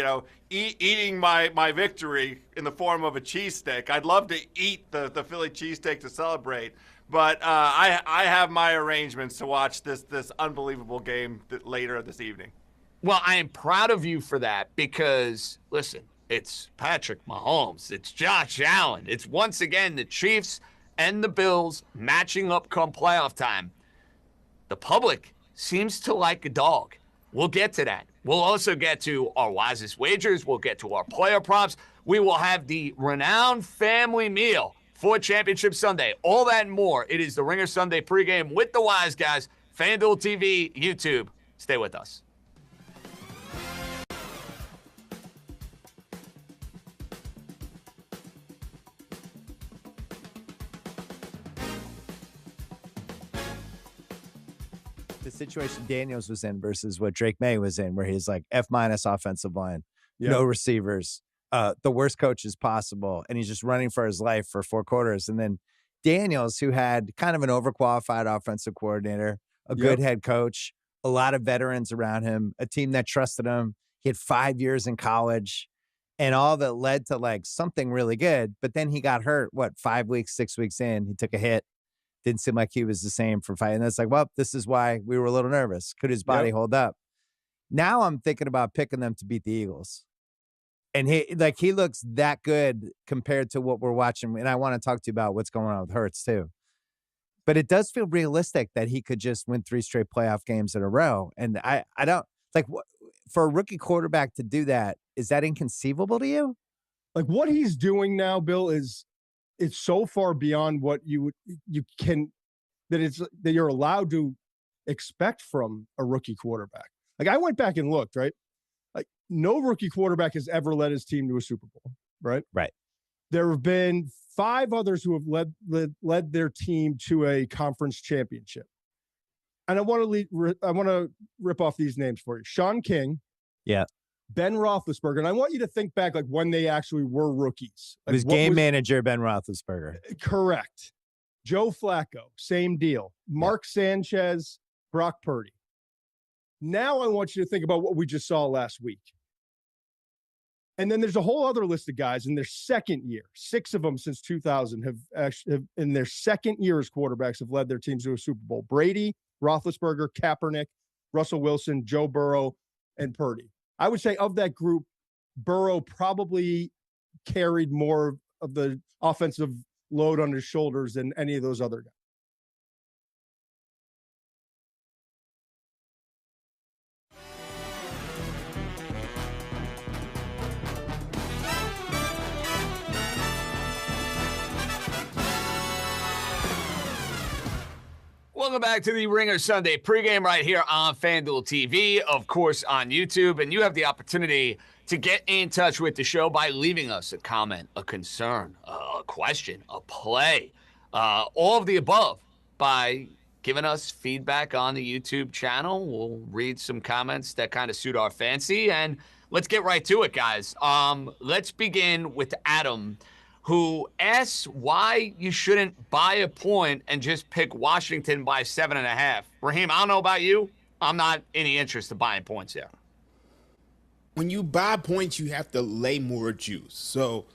eating my victory in the form of a cheesesteak. I'd love to eat the Philly cheesesteak to celebrate. But I have my arrangements to watch this unbelievable game later this evening. Well, I am proud of you for that because, listen, it's Patrick Mahomes. It's Josh Allen. It's once again the Chiefs and the Bills matching up come playoff time. The public seems to like a dog. We'll get to that. We'll also get to our wisest wagers. We'll get to our player props. We will have the renowned family meal for Championship Sunday. All that and more. It is the Ringer Sunday pregame with the Wise Guys. FanDuel TV, YouTube. Stay with us. The situation Daniels was in versus what Drake May was in, where he's like F- offensive line, no receivers, the worst coaches possible, and he's just running for his life for 4 quarters. And then Daniels, who had kind of an overqualified offensive coordinator, a good head coach, a lot of veterans around him, a team that trusted him. He had 5 years in college, and all that led to like something really good. But then he got hurt, 5 weeks, 6 weeks in, he took a hit. Didn't seem like he was the same for fighting. That's like, well, this is why we were a little nervous. Could his body hold up? Now I'm thinking about picking them to beat the Eagles. And he looks that good compared to what we're watching. And I want to talk to you about what's going on with Hurts too. But it does feel realistic that he could just win 3 straight playoff games in a row. And I don't like for a rookie quarterback to do that. Is that inconceivable to you? Like what he's doing now, Bill, it's so far beyond what you can, that you're allowed to expect from a rookie quarterback. Like I went back and looked, right? Like no rookie quarterback has ever led his team to a Super Bowl, right? Right. There have been 5 others who have led their team to a conference championship. And I want to rip off these names for you. Sean King. Yeah. Ben Roethlisberger, and I want you to think back like when they actually were rookies. Like, it was game manager Ben Roethlisberger. Correct. Joe Flacco, same deal. Mark Sanchez, Brock Purdy. Now I want you to think about what we just saw last week. And then there's a whole other list of guys in their second year. 6 of them since 2000 have in their second year as quarterbacks have led their teams to a Super Bowl. Brady, Roethlisberger, Kaepernick, Russell Wilson, Joe Burrow, and Purdy. I would say of that group, Burrow probably carried more of the offensive load on his shoulders than any of those other guys. Welcome back to the Ringer Sunday pregame right here on FanDuel TV, of course, on YouTube. And you have the opportunity to get in touch with the show by leaving us a comment, a concern, a question, a play, all of the above by giving us feedback on the YouTube channel. We'll read some comments that kind of suit our fancy. And let's get right to it, guys. Let's begin with Adam, who asks why you shouldn't buy a point and just pick Washington by 7.5. Raheem, I don't know about you. I'm not any interest in buying points there. When you buy points, you have to lay more juice. So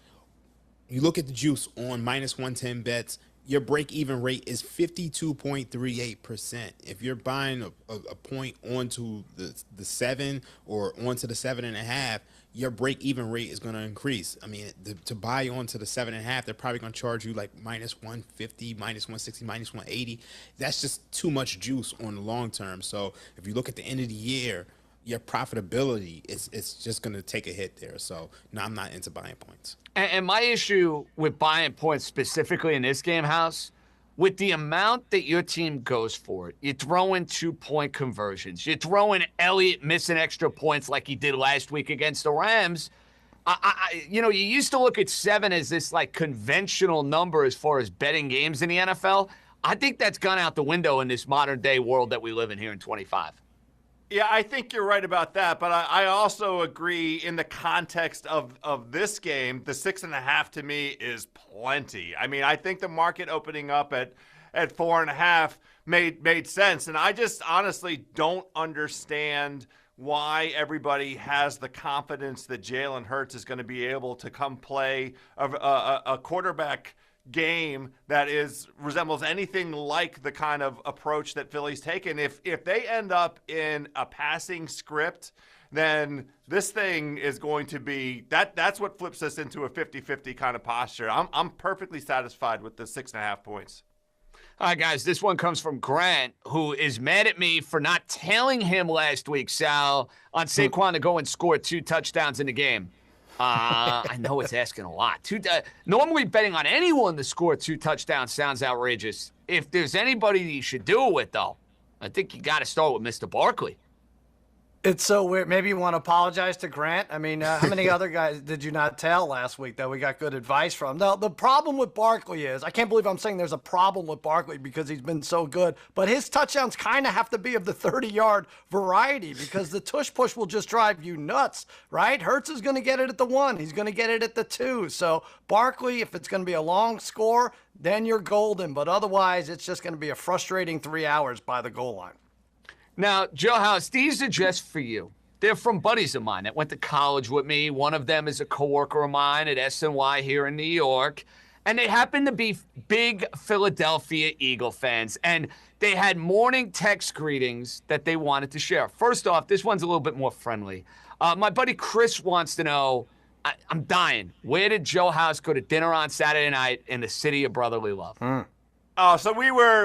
you look at the juice on minus 110 bets, your break-even rate is 52.38%. If you're buying a point onto the 7 or onto the 7.5, your break-even rate is going to increase. I mean, to buy onto the 7.5, they're probably going to charge you like minus 150, minus 160, minus 180. That's just too much juice on the long term. So if you look at the end of the year, your profitability it's just going to take a hit there. So no, I'm not into buying points. And my issue with buying points specifically in this game, House, with the amount that your team goes for it, you throw in 2-point conversions, you throw in Elliott missing extra points like he did last week against the Rams. You used to look at 7 as this like conventional number as far as betting games in the NFL. I think that's gone out the window in this modern day world that we live in here in 25. Yeah, I think you're right about that, but I also agree in the context of this game, the 6.5 to me is plenty. I mean, I think the market opening up at 4.5 made sense, and I just honestly don't understand why everybody has the confidence that Jalen Hurts is going to be able to come play a quarterback game that resembles anything like the kind of approach that Philly's taken. If they end up in a passing script, then this thing is going to be that's what flips us into a 50-50 kind of posture. I'm perfectly satisfied with the 6.5 points. All right, guys, this one comes from Grant, who is mad at me for not telling him last week, Sal, on Saquon to go and score 2 touchdowns in the game. I know it's asking a lot. Normally betting on anyone to score 2 touchdowns sounds outrageous. If there's anybody you should do it with, though, I think you got to start with Mr. Barkley. It's so weird. Maybe you want to apologize to Grant. I mean, how many other guys did you not tell last week that we got good advice from? Now, the problem with Barkley is, I can't believe I'm saying there's a problem with Barkley because he's been so good, but his touchdowns kind of have to be of the 30-yard variety because the tush push will just drive you nuts, right? Hurts is going to get it at the 1. He's going to get it at the 2. So Barkley, if it's going to be a long score, then you're golden. But otherwise, it's just going to be a frustrating 3 hours by the goal line. Now, Joe House, these are just for you. They're from buddies of mine that went to college with me. One of them is a coworker of mine at SNY here in New York. And they happen to be big Philadelphia Eagle fans. And they had morning text greetings that they wanted to share. First off, this one's a little bit more friendly. My buddy Chris wants to know, I'm dying. Where did Joe House go to dinner on Saturday night in the city of brotherly love? Oh, so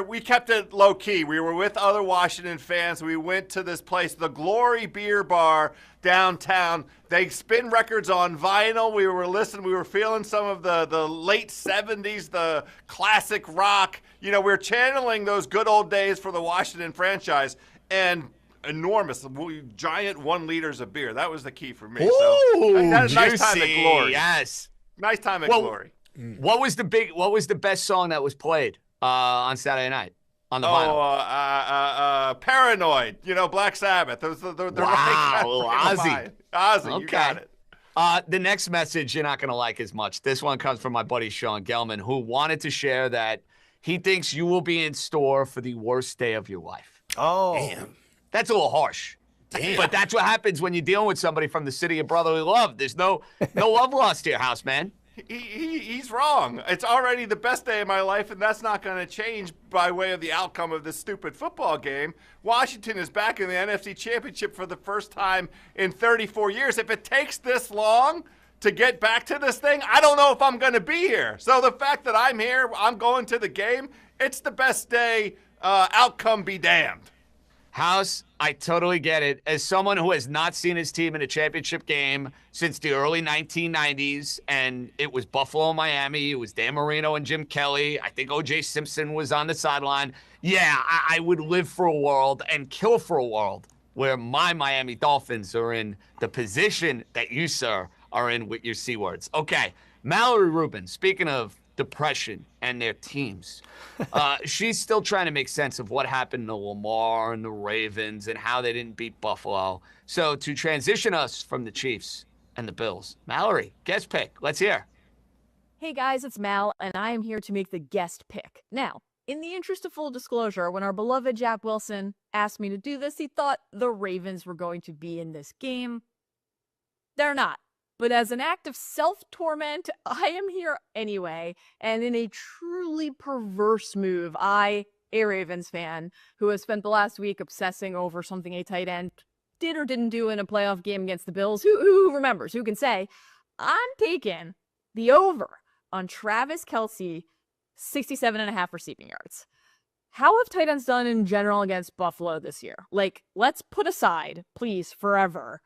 we kept it low key. We were with other Washington fans. We went to this place, the Glory Beer Bar downtown. They spin records on vinyl. We were listening. We were feeling some of the late 70s, the classic rock. You know, we're channeling those good old days for the Washington franchise. And enormous, giant 1 liters of beer. That was the key for me. Ooh, so that was a nice juicy. time at Glory. Yes. Nice time at Glory. What was the best song that was played on Saturday night on the vinyl? Paranoid. You know, Black Sabbath. The wow, Ozzy. Ozzy, Okay. You got it. The next message you're not going to like as much. This one comes from my buddy Sean Gelman, who wanted to share that he thinks you will be in store for the worst day of your life. Oh. Damn. That's a little harsh. Damn. But that's what happens when you're dealing with somebody from the city of brotherly love. There's no love lost to your house, man. He's wrong. It's already the best day of my life, and that's not going to change by way of the outcome of this stupid football game. Washington is back in the NFC Championship for the first time in 34 years. If it takes this long to get back to this thing, I don't know if I'm going to be here. So the fact that I'm here, I'm going to the game, it's the best day. Outcome be damned. House, I totally get it. As someone who has not seen his team in a championship game since the early 1990s, and it was Buffalo, Miami, it was Dan Marino and Jim Kelly. I think O.J. Simpson was on the sideline. Yeah, I would live for a world and kill for a world where my Miami Dolphins are in the position that you, sir, are in with your C words. Okay, Mallory Rubin, speaking of depression and their teams. She's still trying to make sense of what happened to Lamar and the Ravens and how they didn't beat Buffalo. So to transition us from the Chiefs and the Bills, Mallory, guest pick. Let's hear. Hey guys, it's Mal, and I am here to make the guest pick. Now, in the interest of full disclosure, when our beloved Jack Wilson asked me to do this, he thought the Ravens were going to be in this game. They're not. But as an act of self-torment, I am here anyway. And in a truly perverse move, I, a Ravens fan, who has spent the last week obsessing over something a tight end did or didn't do in a playoff game against the Bills, who remembers, who can say, I'm taking the over on Travis Kelce, 67.5 receiving yards. How have tight ends done in general against Buffalo this year? Like, let's put aside, please, forever,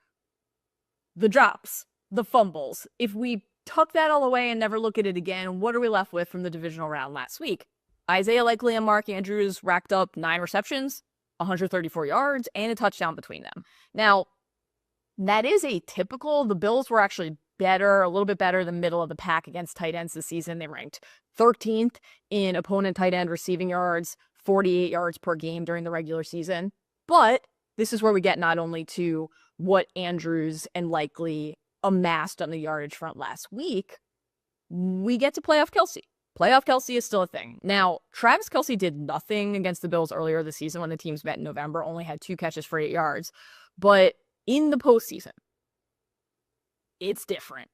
the drops, the fumbles. If we tuck that all away and never look at it again, what are we left with from the divisional round last week? Isaiah Likely and Mark Andrews racked up 9 receptions, 134 yards, and a touchdown between them. Now, that is atypical. The Bills were actually better, a little bit better than middle of the pack against tight ends this season. They ranked 13th in opponent tight end receiving yards, 48 yards per game during the regular season. But this is where we get not only to what Andrews and Likely amassed on the yardage front last week, we get to playoff Kelce. Playoff Kelce is still a thing. Now, Travis Kelce did nothing against the Bills earlier this season when the teams met in November, only had 2 catches for 8 yards. But in the postseason, it's different.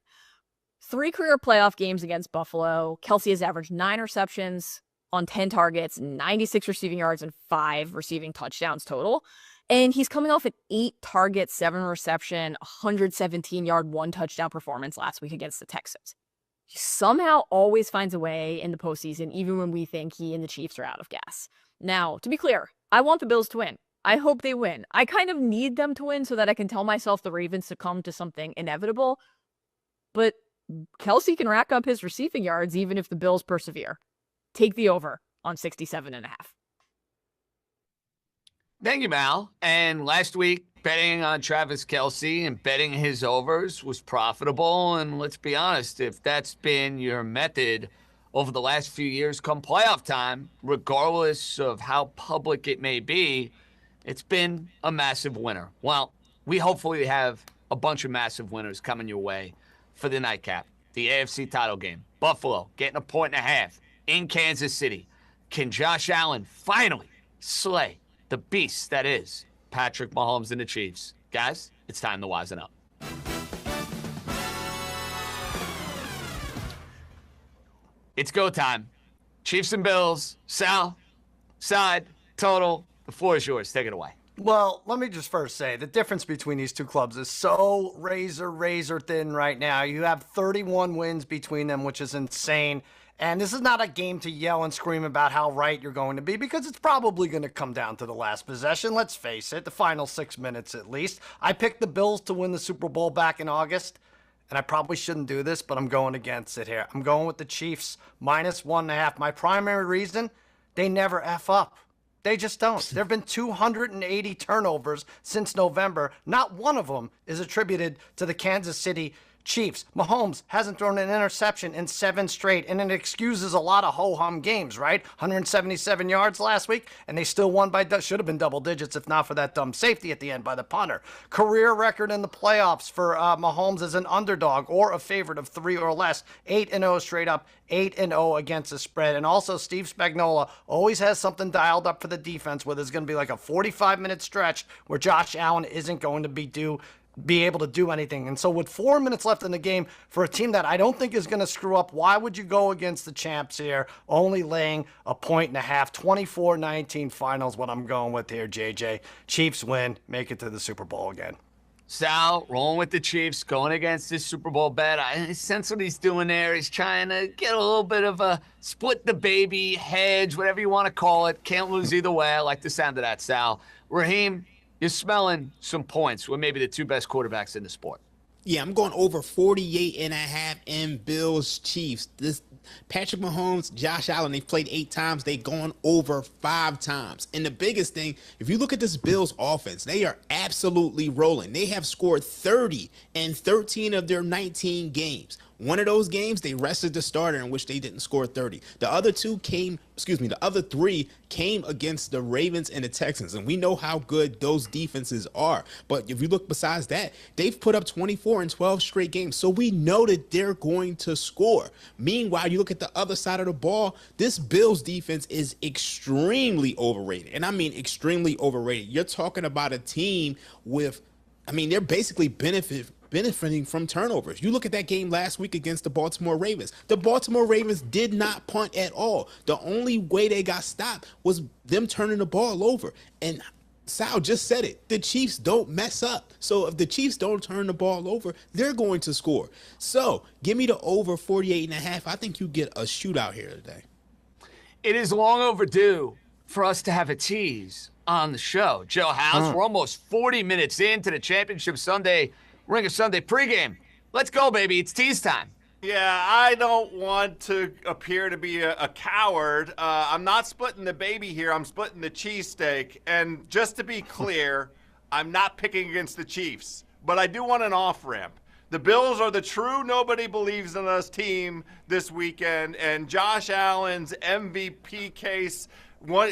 3 career playoff games against Buffalo. Kelce has averaged 9 receptions on 10 targets, 96 receiving yards, and 5 receiving touchdowns total. And he's coming off an 8 target, 7 reception, 117-yard, 1 touchdown performance last week against the Texans. He somehow always finds a way in the postseason, even when we think he and the Chiefs are out of gas. Now, to be clear, I want the Bills to win. I hope they win. I kind of need them to win so that I can tell myself the Ravens succumb to something inevitable. But Kelce can rack up his receiving yards even if the Bills persevere. Take the over on 67.5. Thank you, Mal. And last week, betting on Travis Kelce and betting his overs was profitable. And let's be honest, if that's been your method over the last few years come playoff time, regardless of how public it may be, it's been a massive winner. Well, we hopefully have a bunch of massive winners coming your way for the nightcap, the AFC title game. Buffalo getting 1.5 in Kansas City. Can Josh Allen finally slay the beast that is Patrick Mahomes and the Chiefs? Guys, it's time to wisen up. It's go time. Chiefs and Bills. Sal, side, total. The floor is yours. Take it away. Well, let me just first say the difference between these two clubs is so razor thin right now. You have 31 wins between them, which is insane. And this is not a game to yell and scream about how right you're going to be, because it's probably going to come down to the last possession. Let's face it, the final 6 minutes at least. I picked the Bills to win the Super Bowl back in August, and I probably shouldn't do this, but I'm going against it here. I'm going with the Chiefs -1.5. My primary reason, they never F up. They just don't. There have been 280 turnovers since November. Not one of them is attributed to the Kansas City Chiefs. Mahomes hasn't thrown an interception in 7 straight, and it excuses a lot of ho-hum games, right? 177 yards last week, and they still won by, should have been double digits if not for that dumb safety at the end by the punter. Career record in the playoffs for Mahomes as an underdog or a favorite of 3 or less. 8-0 straight up, 8-0 against the spread. And also Steve Spagnuolo always has something dialed up for the defense where there's going to be like a 45-minute stretch where Josh Allen isn't going to be able to do anything. And so with 4 minutes left in the game, for a team that I don't think is going to screw up, why would you go against the champs here? Only laying 1.5. 24-19 finals, what I'm going with here, JJ. Chiefs win, make it to the Super Bowl again. Sal, rolling with the Chiefs, going against this Super Bowl bet. I sense what he's doing there. He's trying to get a little bit of a split the baby, hedge, whatever you want to call it. Can't lose either way. I like the sound of that, Sal. Raheem, you're smelling some points with maybe the 2 best quarterbacks in the sport. Yeah, I'm going over 48.5 in Bills Chiefs. This Patrick Mahomes, Josh Allen, they've played 8 times. They've gone over 5 times. And the biggest thing, if you look at this Bills offense, they are absolutely rolling. They have scored 30 in 13 of their 19 games. One of those games, they rested the starter in which they didn't score 30. The other 3 came against the Ravens and the Texans. And we know how good those defenses are. But if you look besides that, they've put up 24 in 12 straight games. So we know that they're going to score. Meanwhile, you look at the other side of the ball, this Bills defense is extremely overrated. And I mean extremely overrated. You're talking about a team with, they're basically benefiting from turnovers. You look at that game last week against the Baltimore Ravens. The Baltimore Ravens did not punt at all. The only way they got stopped was them turning the ball over. And Sal just said it. The Chiefs don't mess up. So if the Chiefs don't turn the ball over, they're going to score. So give me the over 48.5. I think you get a shootout here today. It is long overdue for us to have a tease on the show. Joe House, we're almost 40 minutes into the Championship Sunday Ringer Sunday pregame. Let's go, baby. It's tease time. Yeah, I don't want to appear to be a coward. I'm not splitting the baby here. I'm splitting the cheesesteak. And just to be clear, I'm not picking against the Chiefs. But I do want an off-ramp. The Bills are the true nobody believes in us team this weekend. And Josh Allen's MVP case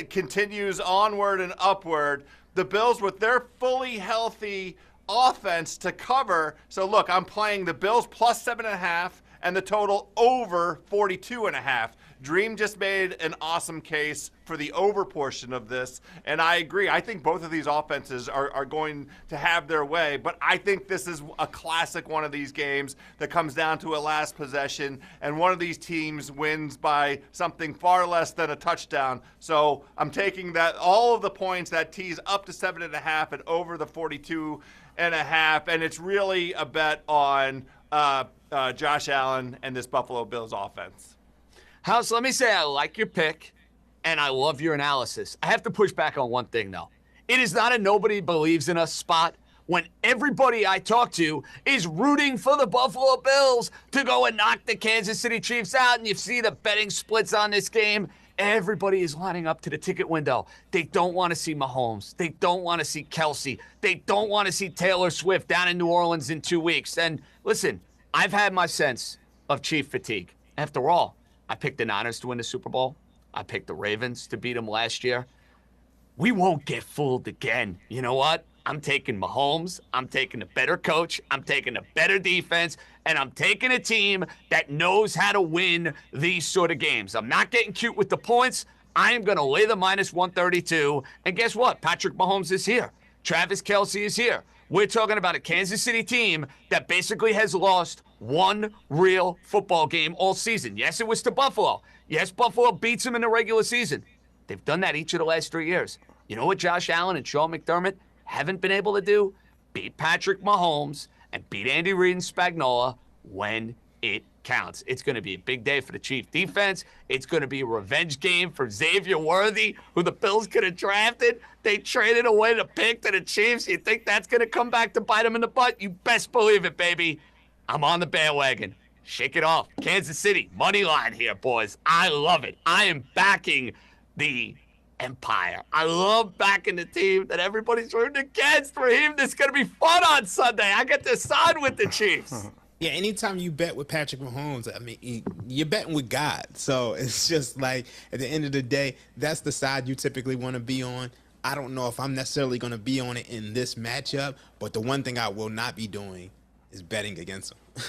continues onward and upward. The Bills, with their fully healthy offense to cover. So look, I'm playing the Bills plus 7.5 and the total over 42.5. Dream just made an awesome case for the over portion of this, and I agree. I think both of these offenses are going to have their way, but I think this is a classic one of these games that comes down to a last possession, and one of these teams wins by something far less than a touchdown. So I'm taking that all of the points, that tease up to 7.5 and over the 42.5, and it's really a bet on Josh Allen and this Buffalo Bills offense. House, let me say I like your pick, and I love your analysis. I have to push back on one thing, though. It is not a nobody believes in us spot when everybody I talk to is rooting for the Buffalo Bills to go and knock the Kansas City Chiefs out, and you see the betting splits on this game, Everybody is lining up to the ticket window. They don't want to see Mahomes. They don't want to see Kelsey. They don't want to see Taylor Swift down in New Orleans in 2 weeks. And listen, I've had my sense of Chief fatigue. After all, I picked the Niners to win the Super Bowl. I picked the Ravens to beat them last year. We won't get fooled again. You know what? I'm taking Mahomes. I'm taking a better coach. I'm taking a better defense. And I'm taking a team that knows how to win these sort of games. I'm not getting cute with the points. I am going to lay the minus 132. And guess what? Patrick Mahomes is here. Travis Kelce is here. We're talking about a Kansas City team that basically has lost one real football game all season. Yes, it was to Buffalo. Yes, Buffalo beats them in the regular season. They've done that each of the last 3 years. You know what Josh Allen and Sean McDermott haven't been able to do? Beat Patrick Mahomes and beat Andy Reid and Spagnuolo when it counts. It's going to be a big day for the Chief defense. It's going to be a revenge game for Xavier Worthy, who the Bills could have drafted. They traded away the pick to the Chiefs. You think that's going to come back to bite them in the butt? You best believe it, baby. I'm on the bandwagon. Shake it off. Kansas City, money line here, boys. I love it. I am backing the Empire. I love backing the team that everybody's rooting against. Raheem, this is going to be fun on Sunday. I get to side with the Chiefs. Yeah, anytime you bet with Patrick Mahomes, I mean, you're betting with God. So it's just like, at the end of the day, that's the side you typically want to be on. I don't know if I'm necessarily going to be on it in this matchup, but the one thing I will not be doing is betting against him.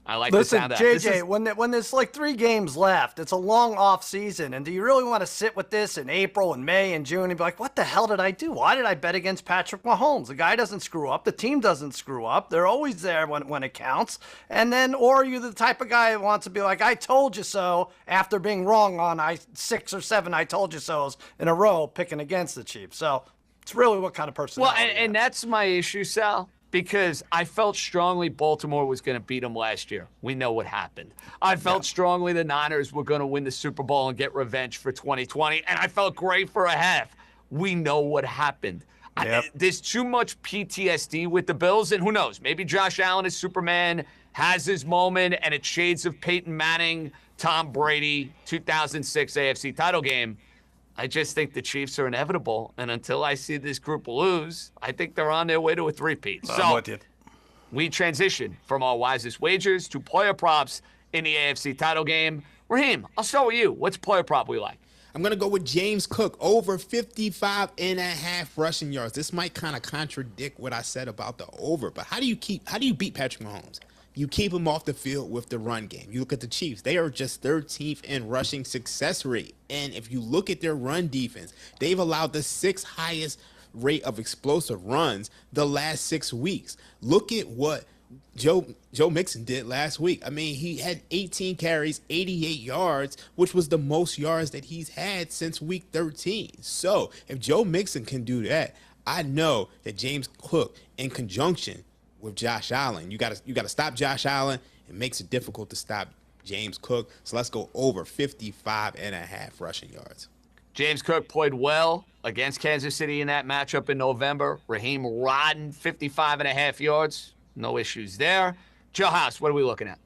I like the sound of that. JJ, when there's like 3 games left, it's a long off season, and do you really want to sit with this in April and May and June and be like, what the hell did I do? Why did I bet against Patrick Mahomes? The guy doesn't screw up. The team doesn't screw up. They're always there when it counts. And then, or are you the type of guy that wants to be like, I told you so, after being wrong on 6 or 7 I told you so's in a row picking against the Chiefs. So it's really what kind of person. Well, and that's my issue, Sal. Because I felt strongly Baltimore was going to beat them last year. We know what happened. I felt strongly the Niners were going to win the Super Bowl and get revenge for 2020, and I felt great for a half. We know what happened. There's too much PTSD with the Bills, and who knows? Maybe Josh Allen is Superman, has his moment, and it's shades of Peyton Manning, Tom Brady, 2006 AFC title game. I just think the Chiefs are inevitable, and until I see this group lose, I think they're on their way to a three-peat. So we transition from our wisest wagers to player props in the AFC title game. Raheem, I'll start with you. What's player prop we like? I'm going to go with James Cook, over 55.5 rushing yards. This might kind of contradict what I said about the over, but how do you beat Patrick Mahomes? You keep him off the field with the run game. You look at the Chiefs. They are just 13th in rushing success rate. And if you look at their run defense, they've allowed the 6th highest rate of explosive runs the last 6 weeks. Look at what Joe Mixon did last week. I mean, he had 18 carries, 88 yards, which was the most yards that he's had since week 13. So if Joe Mixon can do that, I know that James Cook, in conjunction with Josh Allen, you got to stop Josh Allen. It makes it difficult to stop James Cook. So let's go over 55.5 rushing yards. James Cook played well against Kansas City in that matchup in November. Raheem Rodden, 55.5 yards. No issues there. Joe House, what are we looking at?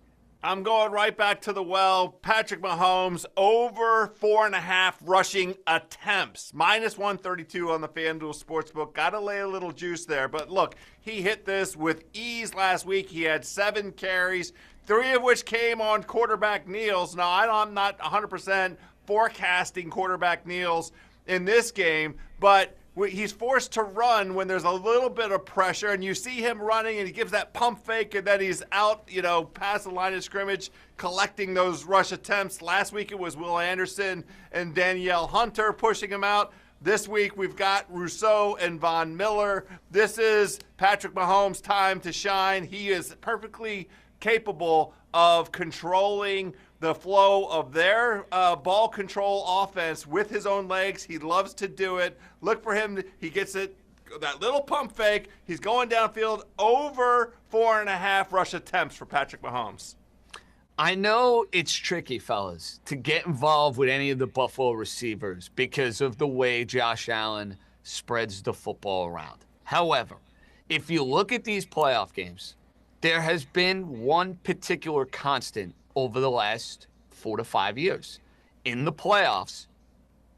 I'm going right back to the well. Patrick Mahomes, over 4.5 rushing attempts. Minus 132 on the FanDuel Sportsbook. Got to lay a little juice there. But look, he hit this with ease last week. He had 7 carries, 3 of which came on quarterback kneels. Now, I'm not 100% forecasting quarterback kneels in this game, but he's forced to run when there's a little bit of pressure, and you see him running, and he gives that pump fake, and then he's out, past the line of scrimmage, collecting those rush attempts. Last week it was Will Anderson and Danielle Hunter pushing him out. This week we've got Rousseau and Von Miller. This is Patrick Mahomes' time to shine. He is perfectly capable of controlling the flow of their ball control offense with his own legs. He loves to do it. Look for him. He gets it, that little pump fake. He's going downfield, over 4.5 rush attempts for Patrick Mahomes. I know it's tricky, fellas, to get involved with any of the Buffalo receivers because of the way Josh Allen spreads the football around. However, if you look at these playoff games, there has been one particular constant over the last 4 to 5 years. In the playoffs,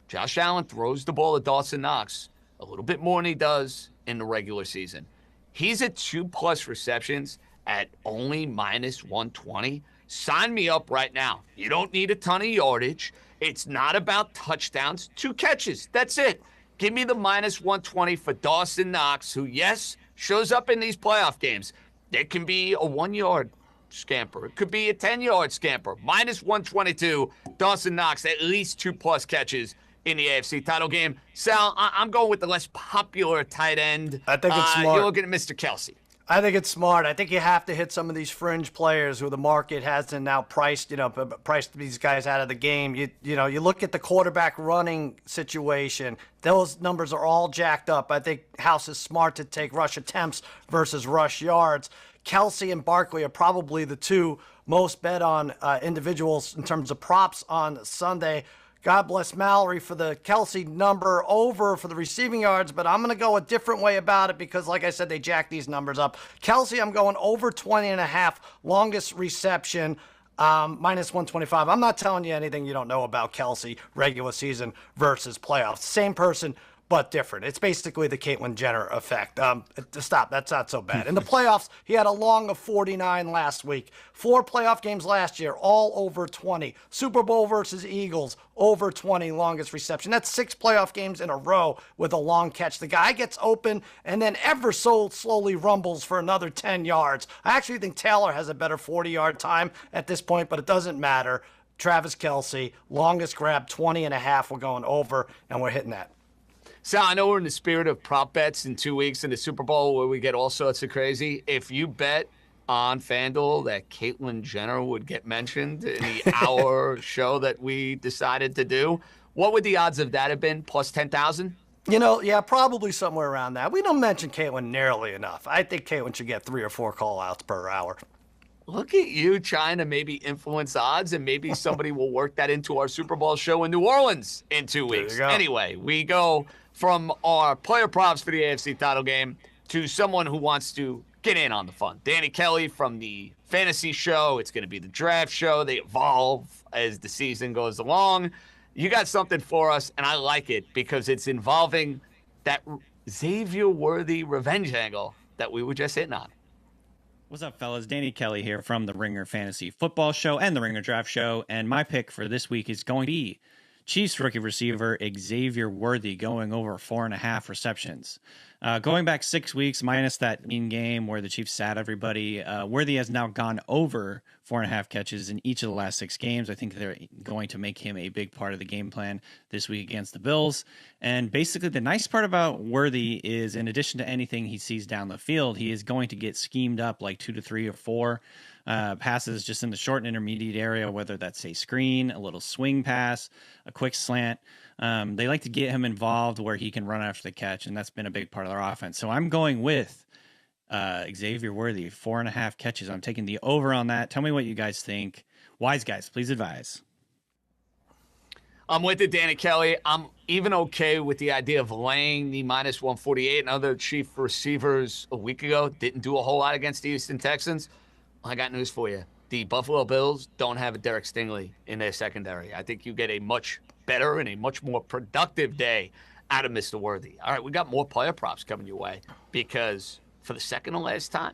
Josh Allen throws the ball to Dawson Knox a little bit more than he does in the regular season. He's at 2+ receptions at only -120. Sign me up right now. You don't need a ton of yardage. It's not about touchdowns. 2 catches. That's it. Give me the -120 for Dawson Knox, who, yes, shows up in these playoff games. It can be a 1-yard scamper. It could be a 10-yard scamper. -122. Dawson Knox, at least 2+ catches in the AFC title game. Sal, I'm going with the less popular tight end. I think it's smart. You're looking at Mr. Kelsey. I think it's smart. I think you have to hit some of these fringe players who the market hasn't now priced, priced these guys out of the game. You look at the quarterback running situation. Those numbers are all jacked up. I think House is smart to take rush attempts versus rush yards. Kelsey and Barkley are probably the 2 most bet on individuals in terms of props on Sunday. God bless Mallory for the Kelsey number over for the receiving yards, but I'm going to go a different way about it because, like I said, they jack these numbers up. Kelsey, I'm going over 20.5, longest reception, -125. I'm not telling you anything you don't know about Kelsey, regular season versus playoffs. Same person, but different. It's basically the Caitlyn Jenner effect. Stop, that's not so bad. In the playoffs, he had a long of 49 last week. 4 playoff games last year, all over 20. Super Bowl versus Eagles, over 20 longest reception. That's 6 playoff games in a row with a long catch. The guy gets open and then ever so slowly rumbles for another 10 yards. I actually think Taylor has a better 40-yard time at this point, but it doesn't matter. Travis Kelsey, longest grab, 20.5. We're going over, and we're hitting that. Sal, I know we're in the spirit of prop bets in 2 weeks in the Super Bowl where we get all sorts of crazy. If you bet on FanDuel that Caitlyn Jenner would get mentioned in the hour show that we decided to do, what would the odds of that have been? Plus 10,000? Yeah, probably somewhere around that. We don't mention Caitlyn nearly enough. I think Caitlyn should get 3 or 4 call-outs per hour. Look at you trying to maybe influence odds, and maybe somebody will work that into our Super Bowl show in New Orleans in 2 weeks. Anyway, we go from our player props for the AFC title game to someone who wants to get in on the fun. Danny Kelly from the fantasy show. It's going to be the draft show. They evolve as the season goes along. You got something for us, and I like it because it's involving that Xavier-worthy revenge angle that we were just hitting on. What's up, fellas? Danny Kelly here from the Ringer Fantasy Football Show and the Ringer Draft Show. And my pick for this week is going to be Chiefs rookie receiver Xavier Worthy going over 4.5 receptions. Going back 6 weeks, minus that mean game where the Chiefs sat everybody, Worthy has now gone over 4.5 catches in each of the last 6 games. I think they're going to make him a big part of the game plan this week against the Bills. And basically the nice part about Worthy is, in addition to anything he sees down the field, he is going to get schemed up like 2 to 3 or 4 passes just in the short and intermediate area, whether that's a screen, a little swing pass, a quick slant. They like to get him involved where he can run after the catch, and that's been a big part of their offense. So I'm going with Xavier Worthy, 4.5 catches. I'm taking the over on that. Tell me what you guys think. Wise guys, please advise. I'm with it, Danny Kelly. I'm even okay with the idea of laying the -148. And other Chief receivers a week ago didn't do a whole lot against the Houston Texans. I got news for you. The Buffalo Bills don't have a Derek Stingley in their secondary. I think you get a much better and a much more productive day out of Mr. Worthy. All right, we got more player props coming your way because for the second and last time,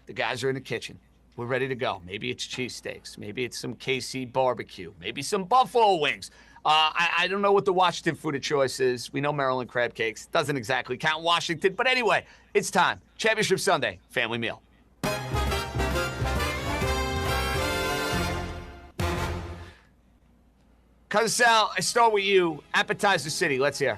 the guys are in the kitchen. We're ready to go. Maybe it's cheesesteaks. Maybe it's some KC barbecue. Maybe some buffalo wings. I don't know what the Washington food of choice is. We know Maryland crab cakes. Doesn't exactly count Washington. But anyway, it's time. Championship Sunday, family meal. Cousin Sal, I start with you. Appetizer City. Let's hear.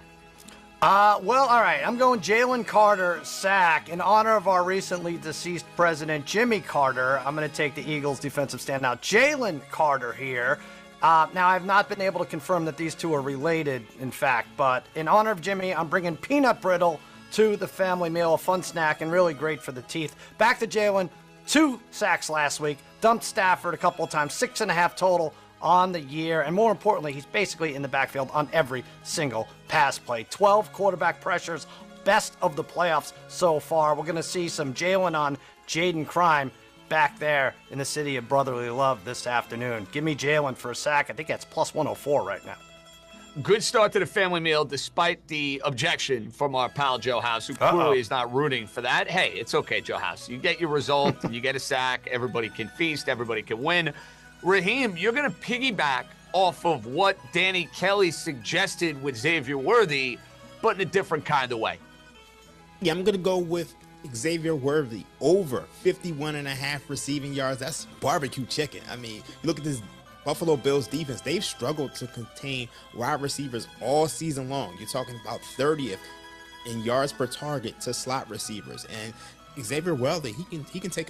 Well, all right. I'm going Jalen Carter sack in honor of our recently deceased president, Jimmy Carter. I'm going to take the Eagles defensive stand. Now, Jalen Carter here. Now, I've not been able to confirm that these two are related, in fact, but in honor of Jimmy, I'm bringing peanut brittle to the family meal, a fun snack and really great for the teeth. Back to Jalen, 2 sacks last week, dumped Stafford a couple of times, 6.5 total on the year, and more importantly, he's basically in the backfield on every single pass play. 12 quarterback pressures, best of the playoffs so far. We're going to see some Jalen on Jaden Crime back there in the city of brotherly love this afternoon. Give me Jalen for a sack. I think that's plus 104 right now. good start to the family meal despite the objection from our pal Joe House, who clearly is not rooting for that. Hey, it's okay, Joe House. You get your result, and you get a sack. Everybody can feast. Everybody can win. Raheem, you're going to piggyback off of what Danny Kelly suggested with Xavier Worthy, but in a different kind of way. Yeah, I'm going to go with Xavier Worthy over 51.5 receiving yards. That's barbecue chicken. I mean, look at this Buffalo Bills defense. They've struggled to contain wide receivers all season long. You're talking about 30th in yards per target to slot receivers. And Xavier Worthy, he can take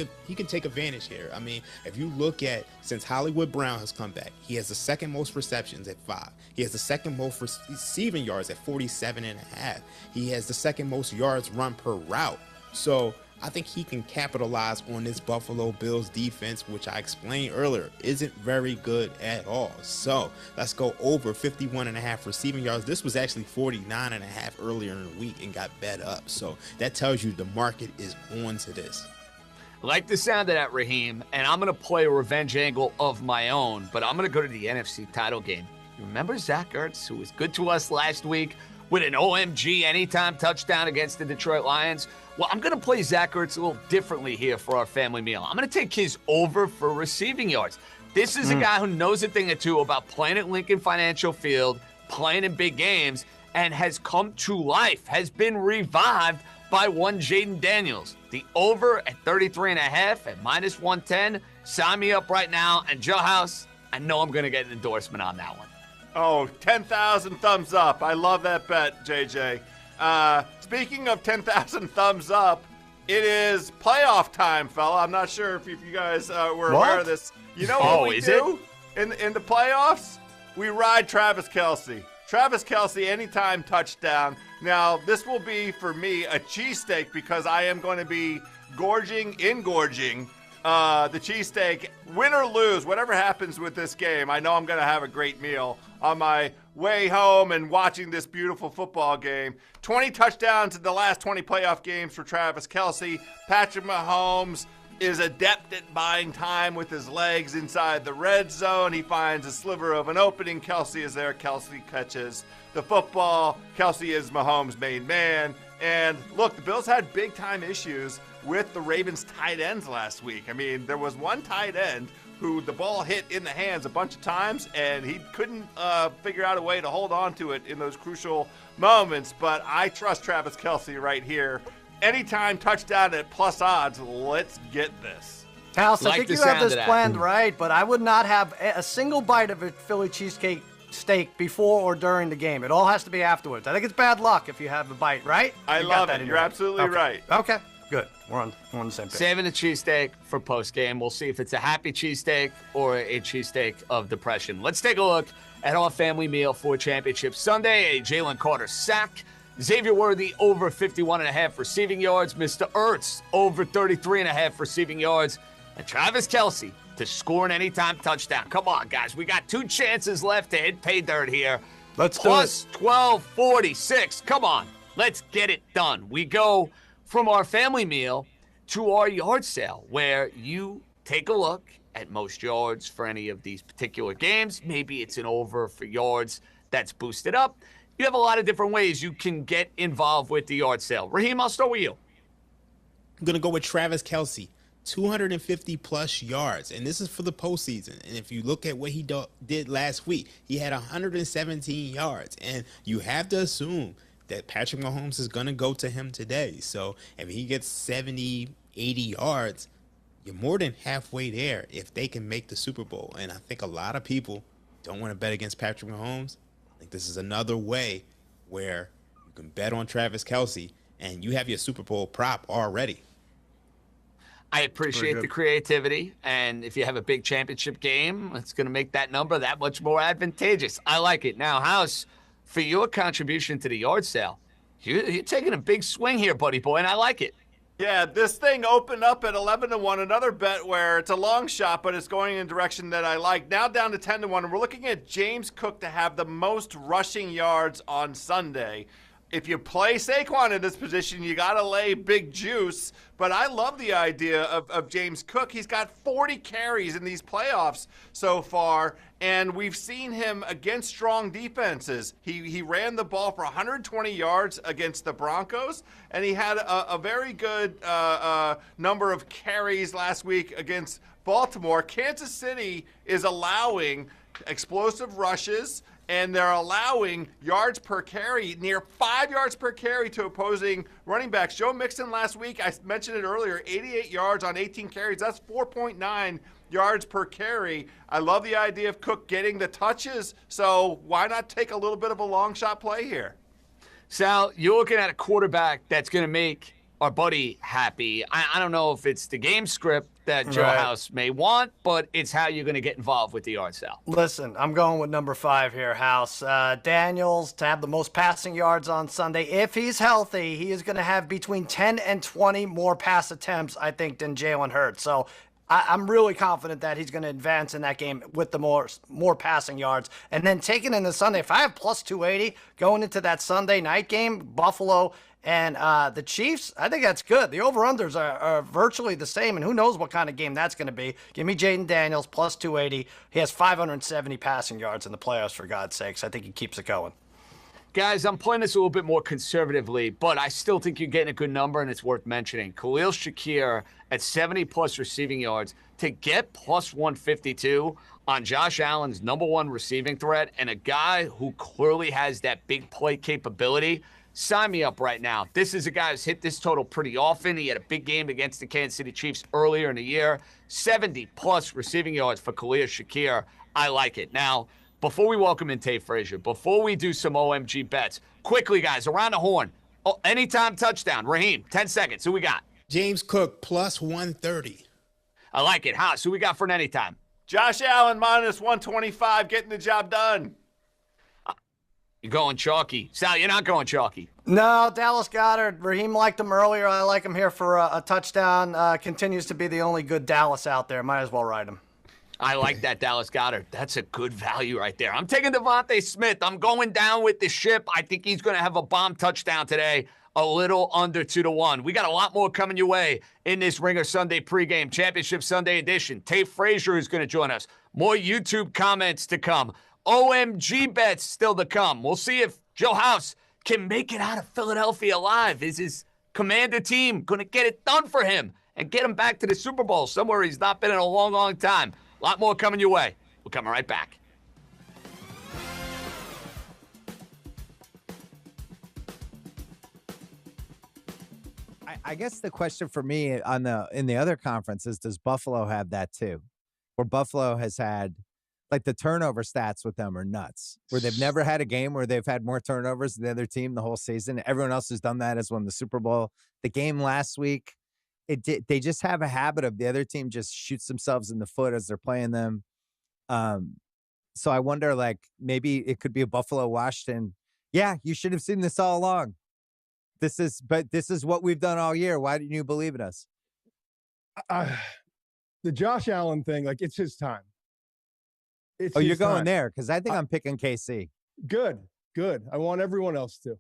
advantage here. I mean, if you look at since Hollywood Brown has come back, he has the second most receptions at 5. He has the second most receiving yards at 47.5. He has the second most yards run per route. So I think he can capitalize on this Buffalo Bills defense, which I explained earlier isn't very good at all. So let's go over 51.5 receiving yards. This was actually 49.5 earlier in the week and got bet up. So that tells you the market is on to this. Like the sound of that, Raheem, and I'm going to play a revenge angle of my own, but I'm going to go to the NFC title game. You remember Zach Ertz, who was good to us last week with an OMG anytime touchdown against the Detroit Lions? Well, I'm going to play Zach Ertz a little differently here for our family meal. I'm going to take his over for receiving yards. This is a guy who knows a thing or two about playing at Lincoln Financial Field, playing in big games, and has come to life, has been revived by one Jaden Daniels. The over at 33.5 at -110. Sign me up right now. And Joe House, I know I'm going to get an endorsement on that one. Oh, 10,000 thumbs up. I love that bet, JJ. Speaking of 10,000 thumbs up, it is playoff time, fella. I'm not sure if you guys were aware of this. You know what we do in the playoffs? We ride Travis Kelce. Travis Kelce, anytime touchdown. Now, this will be, for me, a cheesesteak because I am going to be engorging the cheesesteak. Win or lose, whatever happens with this game, I know I'm going to have a great meal on my way home and watching this beautiful football game. 20 touchdowns in the last 20 playoff games for Travis Kelce. Patrick Mahomes is adept at buying time with his legs inside the red zone. He finds a sliver of an opening. Kelce is there. Kelce catches the football. Kelce is Mahomes' main man. And look, the Bills had big-time issues with the Ravens tight ends last week. I mean, there was one tight end who the ball hit in the hands a bunch of times, and he couldn't figure out a way to hold on to it in those crucial moments. But I trust Travis Kelce right here. Anytime touchdown at plus odds, let's get this. House, I think you have this planned right, but I would not have a single bite of a Philly cheesecake steak before or during the game. It all has to be afterwards. I think it's bad luck if you have a bite, right? I love it. You're absolutely right. Okay, good. We're on the same page. Saving the cheesesteak for post-game. We'll see if it's a happy cheesesteak or a cheesesteak of depression. Let's take a look at our family meal for Championship Sunday. A Jalen Carter sack. Xavier Worthy over 51.5 receiving yards. Mr. Ertz over 33.5 receiving yards. And Travis Kelce to score an anytime touchdown. Come on, guys. We got 2 chances left to hit pay dirt here. Let's plus 1246. Come on. Let's get it done. We go from our family meal to our yard sale, where you take a look at most yards for any of these particular games. Maybe it's an over for yards that's boosted up. You have a lot of different ways you can get involved with the yard sale. Raheem, I'll start with you. I'm going to go with Travis Kelce, 250-plus yards, and this is for the postseason. And if you look at what he did last week, he had 117 yards, and you have to assume that Patrick Mahomes is going to go to him today. So if he gets 70, 80 yards, you're more than halfway there if they can make the Super Bowl. And I think a lot of people don't want to bet against Patrick Mahomes. I think this is another way where you can bet on Travis Kelce and you have your Super Bowl prop already. I appreciate the creativity, and if you have a big championship game, it's going to make that number that much more advantageous. I like it. Now, House, for your contribution to the yard sale, you're taking a big swing here, buddy boy, and I like it. Yeah, this thing opened up at 11-1, another bet where it's a long shot, but it's going in a direction that I like. Now down to 10-1, and we're looking at James Cook to have the most rushing yards on Sunday. if you play Saquon in this position, you got to lay big juice. But I love the idea of James Cook. He's got 40 carries in these playoffs so far, and we've seen him against strong defenses. He ran the ball for 120 yards against the Broncos, and he had a very good number of carries last week against Baltimore. Kansas City is allowing explosive rushes, and they're allowing yards per carry, near 5 yards per carry to opposing running backs. Joe Mixon last week, I mentioned it earlier, 88 yards on 18 carries. That's 4.9 yards per carry. I love the idea of Cook getting the touches, so why not take a little bit of a long shot play here? Sal, you're looking at a quarterback that's going to make our buddy happy. I don't know if it's the game script that Joe House may want, but it's how you're going to get involved with the yard, Sal. Listen, I'm going with number 5 here, House. Daniels to have the most passing yards on Sunday. If he's healthy, he is going to have between 10 and 20 more pass attempts, I think, than Jalen Hurts. So I'm really confident that he's going to advance in that game with the more passing yards. And then taking into Sunday, if I have plus 280 going into that Sunday night game, Buffalo and the Chiefs, I think that's good. The over-unders are virtually the same, and who knows what kind of game that's going to be. Give me Jaden Daniels, plus 280. He has 570 passing yards in the playoffs, for God's sakes. I think he keeps it going. Guys, I'm playing this a little bit more conservatively, but I still think you're getting a good number, and it's worth mentioning. Khalil Shakir at 70-plus receiving yards to get plus 152 on Josh Allen's #1 receiving threat and a guy who clearly has that big play capability. Sign me up right now. This is a guy who's hit this total pretty often. He had a big game against the Kansas City Chiefs earlier in the year. 70-plus receiving yards for Khalil Shakir. I like it. Now, before we welcome in Tate Frazier, before we do some OMG bets, quickly, guys, around the horn. Oh, anytime touchdown. Raheem, 10 seconds. Who we got? James Cook, plus 130. I like it. Haas, who we got for an anytime? Josh Allen, minus 125, getting the job done. You're going chalky. Sal, you're not going chalky. No, Dallas Goedert. Raheem liked him earlier. I like him here for a touchdown. Continues to be the only good Dallas out there. Might as well ride him. I like that Dallas Goedert. That's a good value right there. I'm taking Devontae Smith. I'm going down with the ship. I think he's going to have a bomb touchdown today. A little under 2-1. We got a lot more coming your way in this Ringer Sunday pregame championship Sunday edition. Tate Frazier is going to join us. More YouTube comments to come. OMG bets still to come. We'll see if Joe House can make it out of Philadelphia alive. Is his Commander team going to get it done for him and get him back to the Super Bowl, somewhere he's not been in a long, long time? A lot more coming your way. We're coming right back. I guess the question for me in the other conference is, does Buffalo have that too? Where Buffalo has had, like, the turnover stats with them are nuts, where they've never had a game where they've had more turnovers than the other team the whole season. Everyone else who's done that has won the Super Bowl. The game last week, they just have a habit of the other team just shoots themselves in the foot as they're playing them. So I wonder, like, maybe it could be a Buffalo-Washington. Yeah, you should have seen this all along. This is what we've done all year. Why didn't you believe in us? The Josh Allen thing, like, it's his time. You're going there, because I think I'm picking KC. Good. I want everyone else to.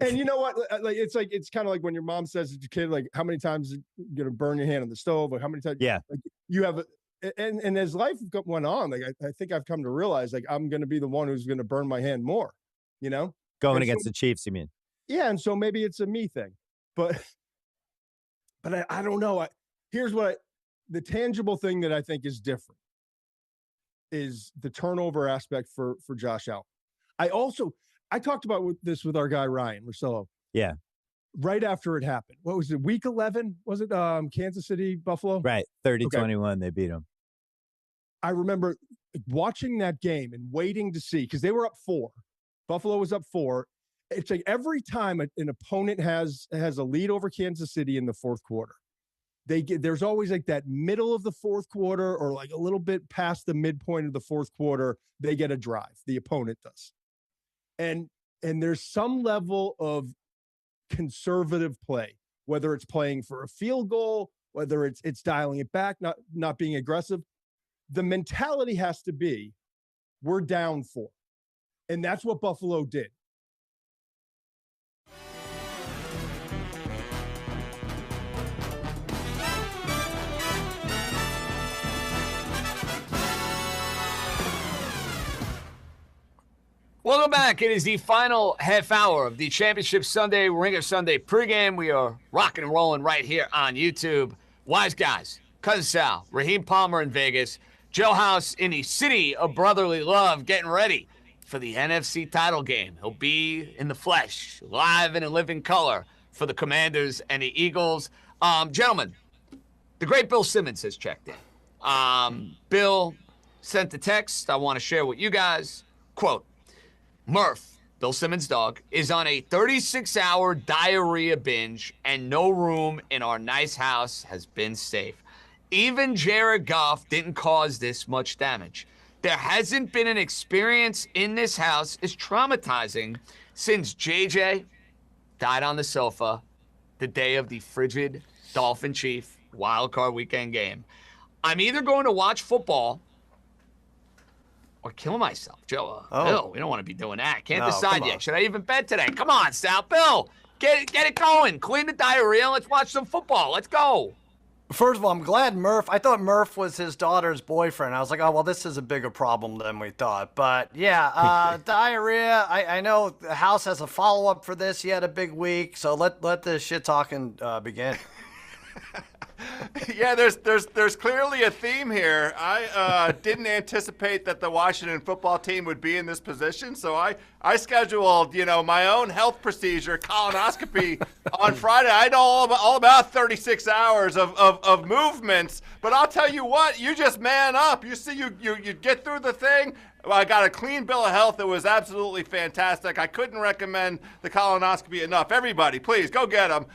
And you know what? Like, it's kind of like when your mom says to your kid, like, how many times you're gonna burn your hand on the stove, or how many times? Yeah. Like, you have, and as life went on, like, I think I've come to realize, like, I'm gonna be the one who's gonna burn my hand more. You know, going against the Chiefs, you mean? Yeah, and so maybe it's a me thing, but I don't know. Here's the tangible thing that I think is different is the turnover aspect for Josh Allen. I talked about this with our guy Ryan Rosillo. Yeah. Right after it happened. What was it? Week 11? Was it Kansas City, Buffalo? Right. 30-21, they beat them. I remember watching that game and waiting to see, because they were up 4. Buffalo was up 4. It's like every time an opponent has a lead over Kansas City in the fourth quarter, there's always like that middle of the fourth quarter, or like a little bit past the midpoint of the fourth quarter, they get a drive. The opponent does. And there's some level of conservative play, whether it's playing for a field goal, whether it's dialing it back, not being aggressive. The mentality has to be, we're down 4. And that's what Buffalo did. Welcome back. It is the final half hour of the Championship Sunday, Ringer Sunday pregame. We are rocking and rolling right here on YouTube. Wise guys, Cousin Sal, Raheem Palmer in Vegas, Joe House in the city of brotherly love, getting ready for the NFC title game. He'll be in the flesh, live and in living color for the Commanders and the Eagles. Gentlemen, the great Bill Simmons has checked in. Bill sent the text I want to share with you guys. Quote, Murph, Bill Simmons' dog, is on a 36-hour diarrhea binge, and no room in our nice house has been safe. Even Jared Goff didn't cause this much damage. There hasn't been an experience in this house as traumatizing since JJ died on the sofa the day of the frigid Dolphin Chief wildcard weekend game. I'm either going to watch football or kill myself. Joe, Bill, we don't want to be doing that. Can't decide yet. Should I even bet today? Come on, Sal. Bill, get it going. Clean the diarrhea. Let's watch some football. Let's go. First of all, I'm glad I thought Murph was his daughter's boyfriend. I was like, oh, well, this is a bigger problem than we thought. But yeah, diarrhea, I know the house has a follow-up for this. He had a big week, so let the shit talking begin. Yeah, there's clearly a theme here. I didn't anticipate that the Washington football team would be in this position, so I scheduled, my own health procedure, colonoscopy, on Friday. I know all about 36 hours of movements, but I'll tell you what, you just man up. You see, you get through the thing. I got a clean bill of health. It was absolutely fantastic. I couldn't recommend the colonoscopy enough. Everybody, please, go get them.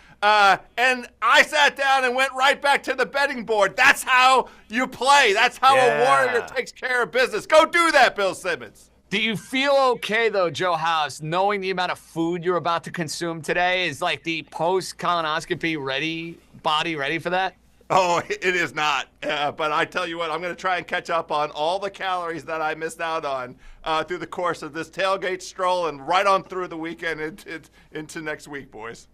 And I sat down and went right back to the betting board. That's how you play. That's how a warrior takes care of business. Go do that, Bill Simmons. Do you feel okay, though, Joe House, knowing the amount of food you're about to consume today? Is like the post-colonoscopy body ready for that? Oh, it is not. But I tell you what, I'm going to try and catch up on all the calories that I missed out on through the course of this tailgate stroll and right on through the weekend into next week, boys.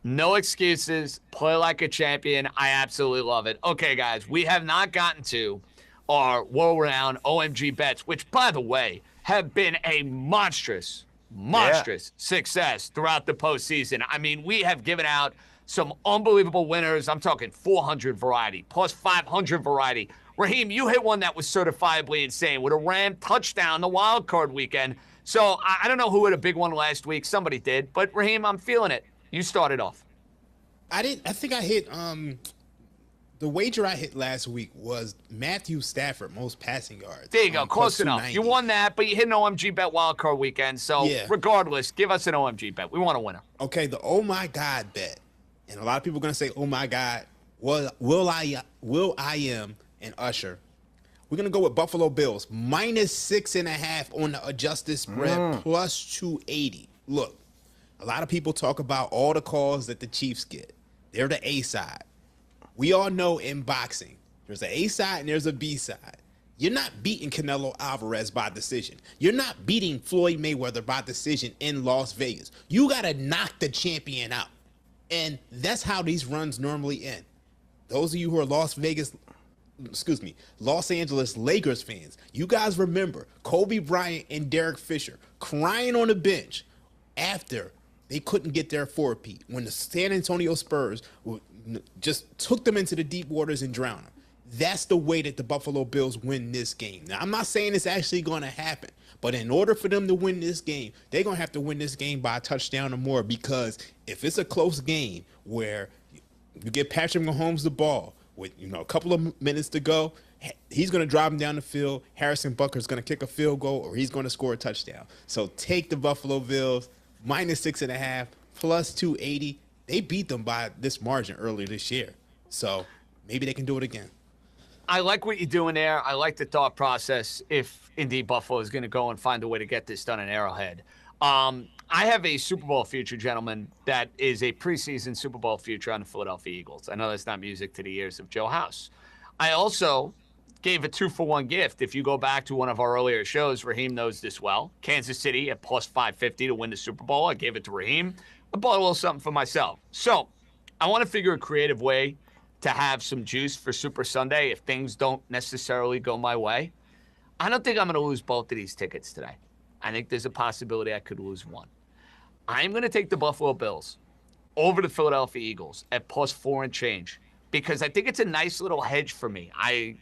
No excuses. Play like a champion. I absolutely love it. Okay, guys, we have not gotten to our world-renowned OMG bets, which, by the way, have been a monstrous success throughout the postseason. I mean, we have given out some unbelievable winners. I'm talking 400 variety, plus 500 variety. Raheem, you hit one that was certifiably insane with a Ram touchdown the wild card weekend. So I don't know who hit a big one last week. Somebody did. But, Raheem, I'm feeling it. You started off. I think I hit the wager I hit last week was Matthew Stafford, most passing yards. There you go. Close enough. You won that, but you hit an OMG bet wild card weekend. So regardless, give us an OMG bet. We want a winner. Okay, the oh my God bet. And a lot of people are going to say, oh, my God, Will I am and Usher. We're going to go with Buffalo Bills, -6.5 on the adjusted spread, plus 280. Look, a lot of people talk about all the calls that the Chiefs get. They're the A side. We all know in boxing, there's an A side and there's a B side. You're not beating Canelo Alvarez by decision. You're not beating Floyd Mayweather by decision in Las Vegas. You got to knock the champion out. And that's how these runs normally end. Those of you who are Los Angeles Lakers fans, you guys remember Kobe Bryant and Derek Fisher crying on the bench after they couldn't get their four-peat when the San Antonio Spurs just took them into the deep waters and drowned them. That's the way that the Buffalo Bills win this game. Now, I'm not saying it's actually going to happen, but in order for them to win this game, they're going to have to win this game by a touchdown or more, because if it's a close game where you get Patrick Mahomes the ball with a couple of minutes to go, he's going to drive him down the field. Harrison Butker's going to kick a field goal, or he's going to score a touchdown. So take the Buffalo Bills, -6.5, plus 280. They beat them by this margin earlier this year. So maybe they can do it again. I like what you're doing there. I like the thought process if indeed Buffalo is going to go and find a way to get this done in Arrowhead. I have a Super Bowl future, gentlemen, that is a preseason Super Bowl future on the Philadelphia Eagles. I know that's not music to the ears of Joe House. I also gave a 2-for-1 gift. If you go back to one of our earlier shows, Raheem knows this well. Kansas City at plus 550 to win the Super Bowl. I gave it to Raheem. I bought a little something for myself. So I want to figure a creative way to have some juice for Super Sunday if things don't necessarily go my way. I don't think I'm going to lose both of these tickets today. I think there's a possibility I could lose one. I'm going to take the Buffalo Bills over the Philadelphia Eagles at +4 and change because I think it's a nice little hedge for me. I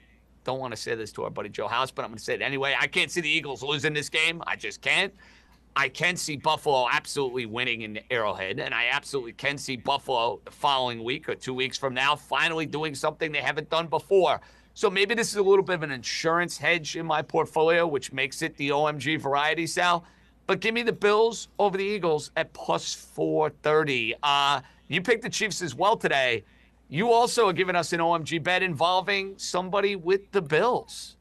don't want to say this to our buddy Joe House, but I'm going to say it anyway. I can't see the Eagles losing this game. I just can't. I can see Buffalo absolutely winning in Arrowhead, and I absolutely can see Buffalo the following week or 2 weeks from now finally doing something they haven't done before. So maybe this is a little bit of an insurance hedge in my portfolio, which makes it the OMG variety, Sal. But give me the Bills over the Eagles at +430. You picked the Chiefs as well today. You also are giving us an OMG bet involving somebody with the Bills.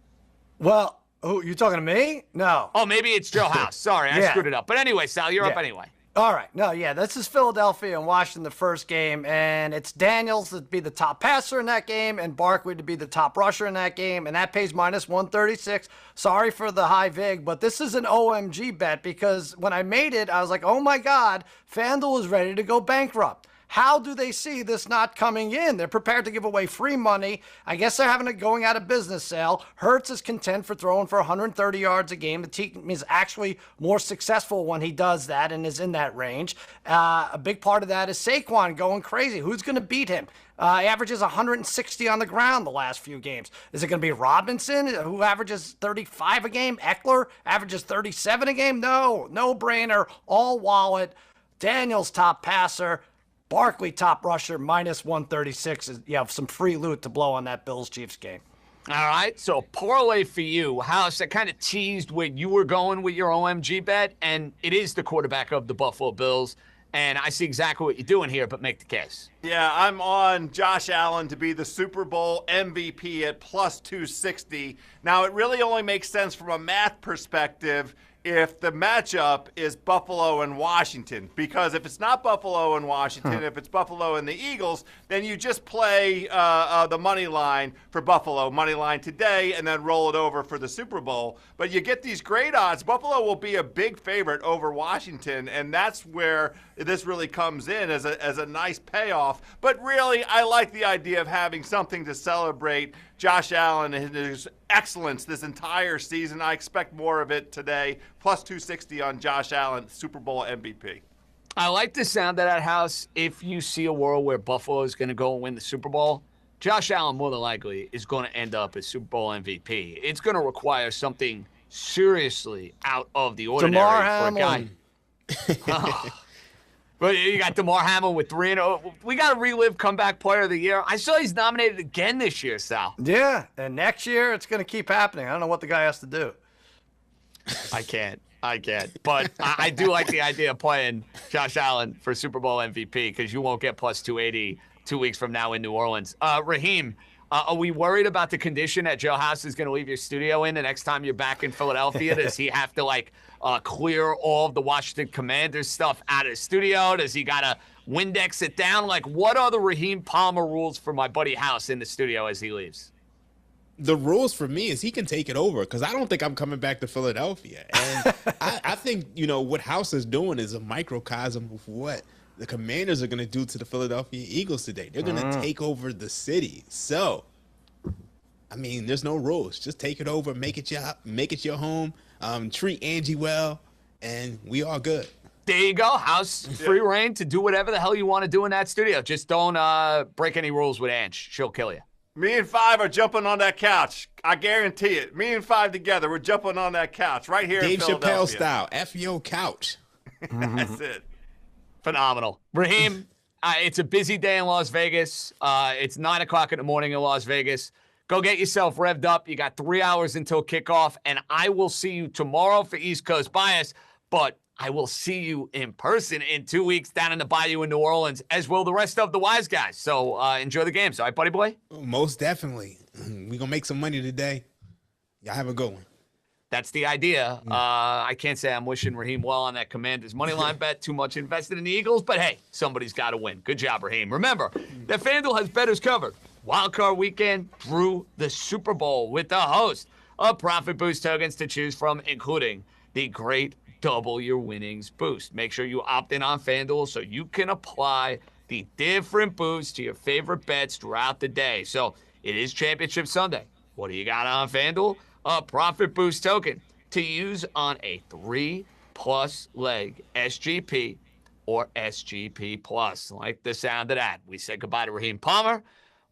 Well, oh, you talking to me? No. Oh, maybe it's Joe House. Sorry, I screwed it up. But anyway, Sal, you're up anyway. All right. No, yeah, this is Philadelphia and Washington, the first game, and it's Daniels to be the top passer in that game and Barkley to be the top rusher in that game, and that pays -136. Sorry for the high vig, but this is an OMG bet because when I made it, I was like, oh my God, FanDuel is ready to go bankrupt. How do they see this not coming in? They're prepared to give away free money. I guess they're having a going out of business sale. Hurts is content for throwing for 130 yards a game. The team is actually more successful when he does that and is in that range. A big part of that is Saquon going crazy. Who's going to beat him? He averages 160 on the ground the last few games. Is it going to be Robinson, who averages 35 a game? Eckler averages 37 a game? No brainer. All wallet. Daniels top passer. Barkley top rusher, -136. You have some free loot to blow on that Bills-Chiefs game. All right, so parlay for you. House, I kind of teased where you were going with your OMG bet, and it is the quarterback of the Buffalo Bills. And I see exactly what you're doing here, but make the case. Yeah, I'm on Josh Allen to be the Super Bowl MVP at +260. Now, it really only makes sense from a math perspective if the matchup is Buffalo and Washington. Because if it's not Buffalo and Washington, if it's Buffalo and the Eagles, then you just play the money line for Buffalo, money line today, and then roll it over for the Super Bowl. But you get these great odds. Buffalo will be a big favorite over Washington, and that's where this really comes in as a nice payoff. But really, I like the idea of having something to celebrate Josh Allen and his excellence this entire season. I expect more of it today. +260 on Josh Allen, Super Bowl MVP. I like the sound of that, House. If you see a world where Buffalo is going to go and win the Super Bowl, Josh Allen more than likely is going to end up as Super Bowl MVP. It's going to require something seriously out of the ordinary for a guy. But you got DeMar Hamlin with 3-0. We got to relive comeback player of the year. I saw he's nominated again this year, Sal. Yeah, and next year it's going to keep happening. I don't know what the guy has to do. I can't. But I do like the idea of playing Josh Allen for Super Bowl MVP because you won't get +280 2 weeks from now in New Orleans. Raheem, are we worried about the condition that Joe House is going to leave your studio in the next time you're back in Philadelphia? Does he have to, clear all of the Washington Commanders stuff out of the studio? Does he got to Windex it down? What are the Raheem Palmer rules for my buddy House in the studio as he leaves? The rules for me is he can take it over because I don't think I'm coming back to Philadelphia. And I think, what House is doing is a microcosm of what the Commanders are going to do to the Philadelphia Eagles today. They're going to take over the city. So, there's no rules. Just take it over, make it your home, treat Angie well, and we all good. There you go, House. Free reign to do whatever the hell you want to do in that studio. Just don't break any rules with Ange. She'll kill you. Me and Five are jumping on that couch. I guarantee it. Me and Five together, we're jumping on that couch right here in Philadelphia. Dave Chappelle style. F your couch. That's it. Phenomenal. Raheem, it's a busy day in Las Vegas. It's 9 o'clock in the morning in Las Vegas. Go get yourself revved up. You got 3 hours until kickoff, and I will see you tomorrow for East Coast Bias, but I will see you in person in 2 weeks down in the Bayou in New Orleans, as will the rest of the Wise guys. So enjoy the games. All right, buddy boy? Most definitely. We're going to make some money today. Y'all have a good one. That's the idea. I can't say I'm wishing Raheem well on that Commanders money line bet. Too much invested in the Eagles, but hey, somebody's got to win. Good job, Raheem. Remember that FanDuel has bettors covered. Wildcard weekend through the Super Bowl with the host of Profit Boost tokens to choose from, including the great Double Your Winnings boost. Make sure you opt in on FanDuel so you can apply the different boosts to your favorite bets throughout the day. So it is Championship Sunday. What do you got on FanDuel? A Profit Boost token. to use on a 3+ leg SGP or SGP plus. Like the sound of that. We said goodbye to Raheem Palmer.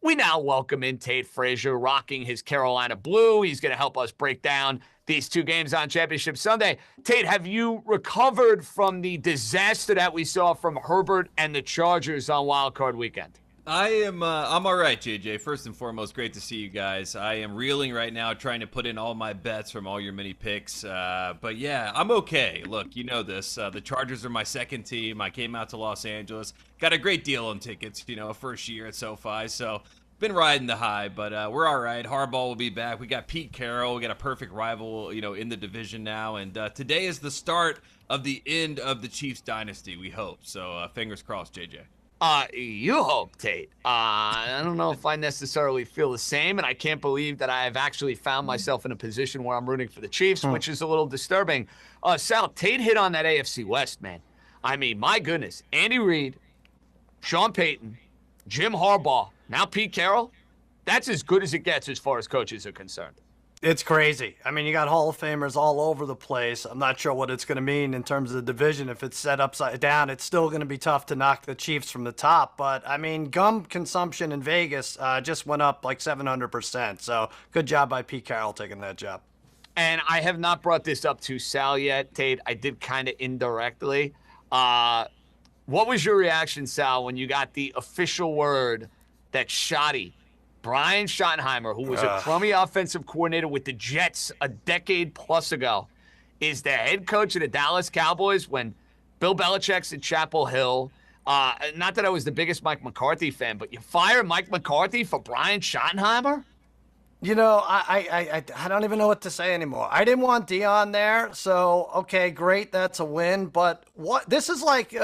We now welcome in Tate Frazier, rocking his Carolina blue. He's going to help us break down these two games on Championship Sunday. Tate, have you recovered from the disaster that we saw from Herbert and the Chargers on Wild Card Weekend? I'm all right, JJ. First and foremost, great to see you guys. I am reeling right now, trying to put in all my bets from all your mini picks. But yeah, I'm okay. Look, you know this. The Chargers are my second team. I came out to Los Angeles, got a great deal on tickets, first year at SoFi. So been riding the high, but we're all right. Harbaugh will be back. We got Pete Carroll. We got a perfect rival, in the division now. And today is the start of the end of the Chiefs dynasty, we hope. So fingers crossed, JJ. You hope, Tate. I don't know if I necessarily feel the same, and I can't believe that I have actually found myself in a position where I'm rooting for the Chiefs, which is a little disturbing. Sal, Tate hit on that AFC West, man. I mean, my goodness. Andy Reid, Sean Payton, Jim Harbaugh, now Pete Carroll. That's as good as it gets as far as coaches are concerned. It's crazy. I mean, you got Hall of Famers all over the place. I'm not sure what it's going to mean in terms of the division. If it's set upside down, it's still going to be tough to knock the Chiefs from the top. But, I mean, gum consumption in Vegas just went up like 700%. So good job by Pete Carroll taking that job. And I have not brought this up to Sal yet, Tate. I did kind of indirectly. What was your reaction, Sal, when you got the official word that Brian Schottenheimer, who was a crummy offensive coordinator with the Jets a decade plus ago, is the head coach of the Dallas Cowboys when Bill Belichick's at Chapel Hill? Not that I was the biggest Mike McCarthy fan, but you fire Mike McCarthy for Brian Schottenheimer? I don't even know what to say anymore. I didn't want Dion there, so okay, great, that's a win. But what? This is like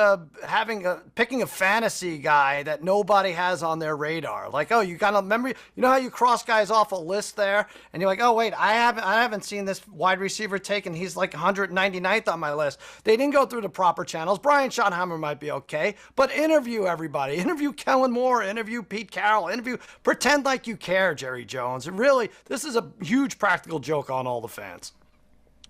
picking a fantasy guy that nobody has on their radar. Like, oh, you gotta remember, how you cross guys off a list there, and you're like, oh wait, I haven't seen this wide receiver taken. He's like 199th on my list. They didn't go through the proper channels. Brian Schottenheimer might be okay, but interview everybody. Interview Kellen Moore. Interview Pete Carroll. Pretend like you care, Jerry Jones. Really, this is a huge practical joke on all the fans.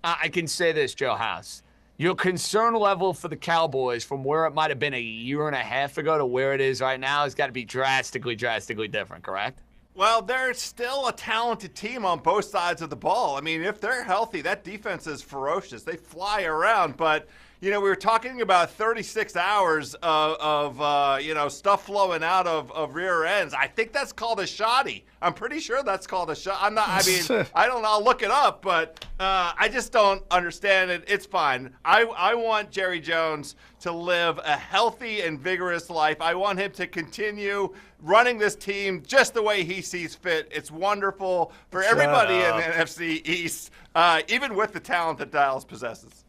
I can say this, Joe House. Your concern level for the Cowboys from where it might have been a year and a half ago to where it is right now has got to be drastically different, correct? Well, they're still a talented team on both sides of the ball. I mean, if they're healthy, that defense is ferocious. They fly around, but we were talking about 36 hours of stuff flowing out of rear ends. I think that's called a shoddy. I'm pretty sure that's called a shot. I don't know. I'll look it up, but I just don't understand it. It's fine. I want Jerry Jones to live a healthy and vigorous life. I want him to continue running this team just the way he sees fit. It's wonderful for everybody in the NFC East, even with the talent that Dallas possesses.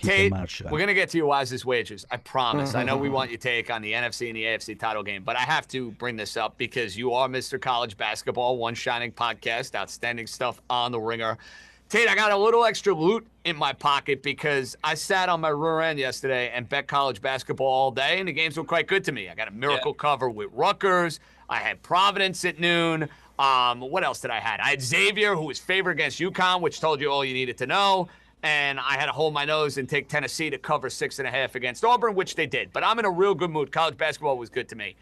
Tate, we're going to get to your wisest wagers. I promise. I know we want your take on the NFC and the AFC title game, but I have to bring this up because you are Mr. College Basketball, one shining podcast, outstanding stuff on the Ringer. Tate, I got a little extra loot in my pocket because I sat on my rear end yesterday and bet college basketball all day, and the games were quite good to me. I got a miracle cover with Rutgers. I had Providence at noon. What else did I have? I had Xavier, who was favored against UConn, which told you all you needed to know. And I had to hold my nose and take Tennessee to cover 6.5 against Auburn, which they did. But I'm in a real good mood. College basketball was good to me.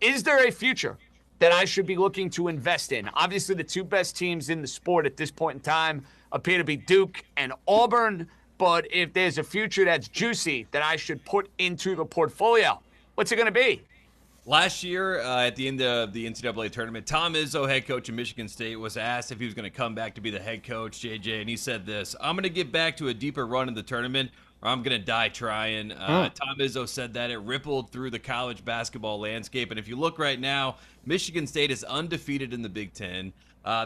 Is there a future that I should be looking to invest in? Obviously, the two best teams in the sport at this point in time appear to be Duke and Auburn. But if there's a future that's juicy that I should put into the portfolio, what's it going to be? Last year, at the end of the NCAA tournament, Tom Izzo, head coach of Michigan State, was asked if he was going to come back to be the head coach, JJ, and he said this: I'm going to get back to a deeper run in the tournament, or I'm going to die trying. Tom Izzo said that. It rippled through the college basketball landscape, and if you look right now, Michigan State is undefeated in the Big Ten.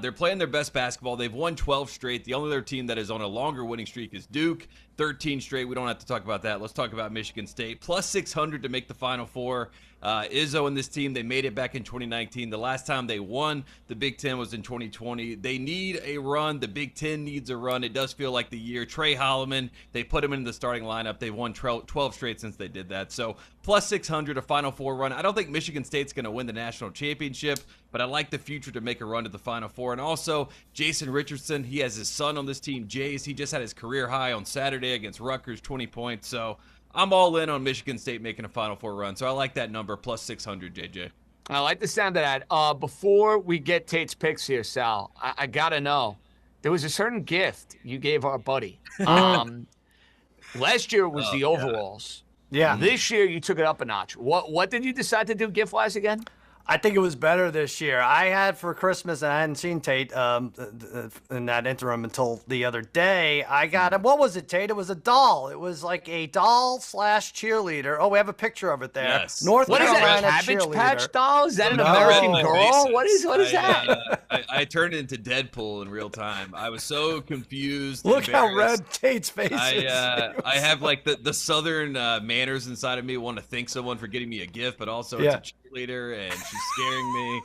They're playing their best basketball. They've won 12 straight. The only other team that is on a longer winning streak is Duke. 13 straight. We don't have to talk about that. Let's talk about Michigan State. Plus 600 to make the Final Four. Izzo and this team, they made it back in 2019. The last time they won the Big Ten was in 2020. They need a run. The Big Ten needs a run. It does feel like the year. Trey Holloman, they put him into the starting lineup. They've won 12 straight since they did that. So plus 600, a Final Four run. I don't think Michigan State's going to win the national championship, but I like the future to make a run to the Final Four. And also, Jason Richardson, he has his son on this team, Jace. He just had his career high on Saturday against Rutgers, 20 points. So I'm all in on Michigan State making a Final Four run. So I like that number, plus 600, JJ. I like the sound of that. Before we get Tate's picks here, Sal, I got to know. There was a certain gift you gave our buddy. Last year was the overalls. Yeah. This year you took it up a notch. What did you decide to do gift-wise again? I think it was better this year. I had for Christmas, and I hadn't seen Tate in that interim until the other day. I got him. What was it, Tate? It was a doll. It was like a doll / cheerleader. Oh, we have a picture of it there. Yes. North What is Carolina that? Cabbage cheerleader. Patch doll? Is that an No. American My Girl? faces. What is that? I turned into Deadpool in real time. I was so confused. Look how embarrassed. red Tate's face is. I have like the southern manners inside of me. Want to thank someone for getting me a gift, but also Yeah. it's a cheerleader and she's scaring me.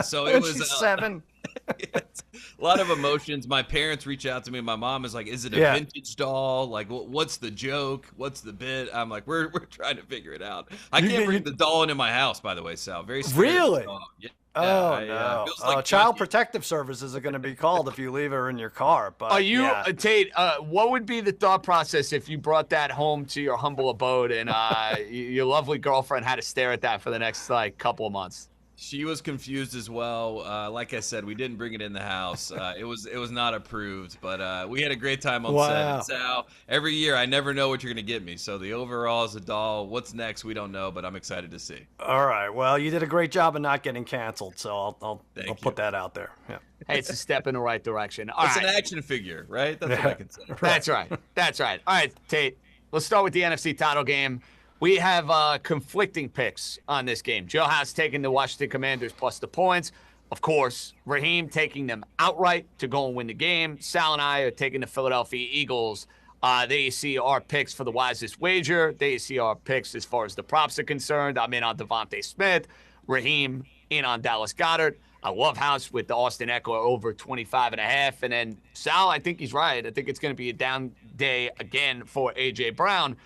So it And was she's 7. it's a lot of emotions. My parents reach out to me. My mom is like, "Is it a Yeah. vintage doll? Like, what's the joke? What's the bit?" I'm like, "We're trying to figure it out." I You- can't you- bring the doll into my house, by the way, Sal. Very scared of the Really? dog. Yeah. Oh, I, no. feels like Child Johnny- Protective Services are going to be called if you leave her in your car. But Are you, yeah. Tate, what would be the thought process if you brought that home to your humble abode and your lovely girlfriend had to stare at that for the next, couple of months? She was confused as well. Like I said, we didn't bring it in the house. It was not approved, but we had a great time on Wow. set. Sal, every year I never know what you're going to get me. So the overall is a doll. What's next? We don't know, but I'm excited to see. All right. Well, you did a great job of not getting canceled, so I'll Thank put you. that out there. Yeah. Hey, it's a step in the right direction. All It's right. an action figure, right? That's what I consider. That's right. That's right. All right, Tate, let's start with the NFC title game. We have conflicting picks on this game. Joe House taking the Washington Commanders plus the points. Of course, Raheem taking them outright to go and win the game. Sal and I are taking the Philadelphia Eagles. There you see our picks for the wisest wager. There you see our picks as far as the props are concerned. I'm in on Devontae Smith. Raheem in on Dallas Goedert. I love House with the Austin Eckler over 25.5. And then Sal, I think he's right. I think it's going to be a down day again for A.J. Brown.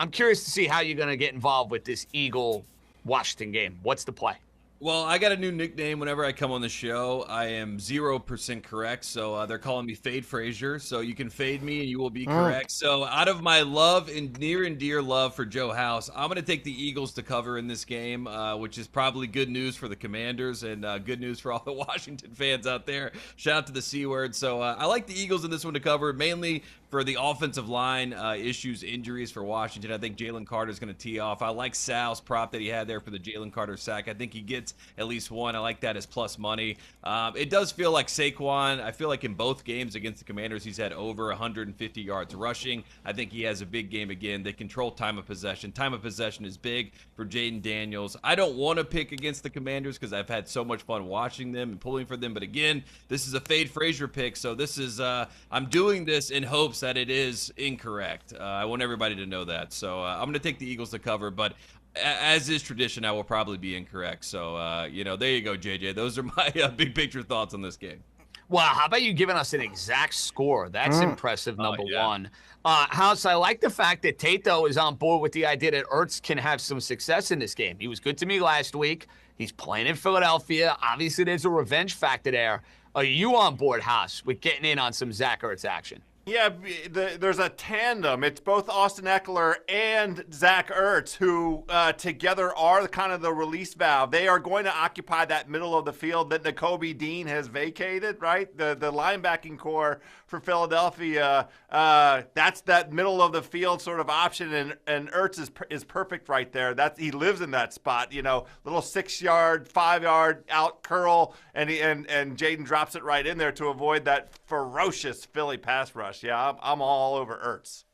I'm curious to see how you're going to get involved with this Eagle-Washington game. What's the play? Well, I got a new nickname whenever I come on the show. I am 0% correct, so they're calling me Fade Frazier. So you can fade me and you will be correct. So out of my love and near and dear love for Joe House, I'm going to take the Eagles to cover in this game, which is probably good news for the Commanders and good news for all the Washington fans out there. Shout out to the C word. So I like the Eagles in this one to cover, mainly for the offensive line issues, injuries for Washington. I think Jalen Carter's going to tee off. I like Sal's prop that he had there for the Jalen Carter sack. I think he gets at least one. I like that as plus money. It does feel like Saquon. I feel like in both games against the Commanders, he's had over 150 yards rushing. I think he has a big game again. They control time of possession. Time of possession is big for Jaden Daniels. I don't want to pick against the Commanders because I've had so much fun watching them and pulling for them. But again, this is a Fade Frazier pick. So this is, I'm doing this in hopes that it is incorrect. I want everybody to know that. So I'm going to take the Eagles to cover, but as is tradition, I will probably be incorrect. So, there you go, JJ. Those are my big picture thoughts on this game. Wow, how about you giving us an exact score? That's impressive, number yeah. one. House, I like the fact that Tate, though, is on board with the idea that Ertz can have some success in this game. He was good to me last week. He's playing in Philadelphia. Obviously, there's a revenge factor there. Are you on board, House, with getting in on some Zach Ertz action? Yeah, there's a tandem. It's both Austin Eckler and Zach Ertz who together are kind of the release valve. They are going to occupy that middle of the field that Nakobe Dean has vacated, right? The linebacking core for Philadelphia, that's that middle of the field sort of option, and Ertz is perfect right there. He lives in that spot, little 6-yard, 5-yard out curl, and Jaden drops it right in there to avoid that ferocious Philly pass rush. Yeah, I'm all over Ertz.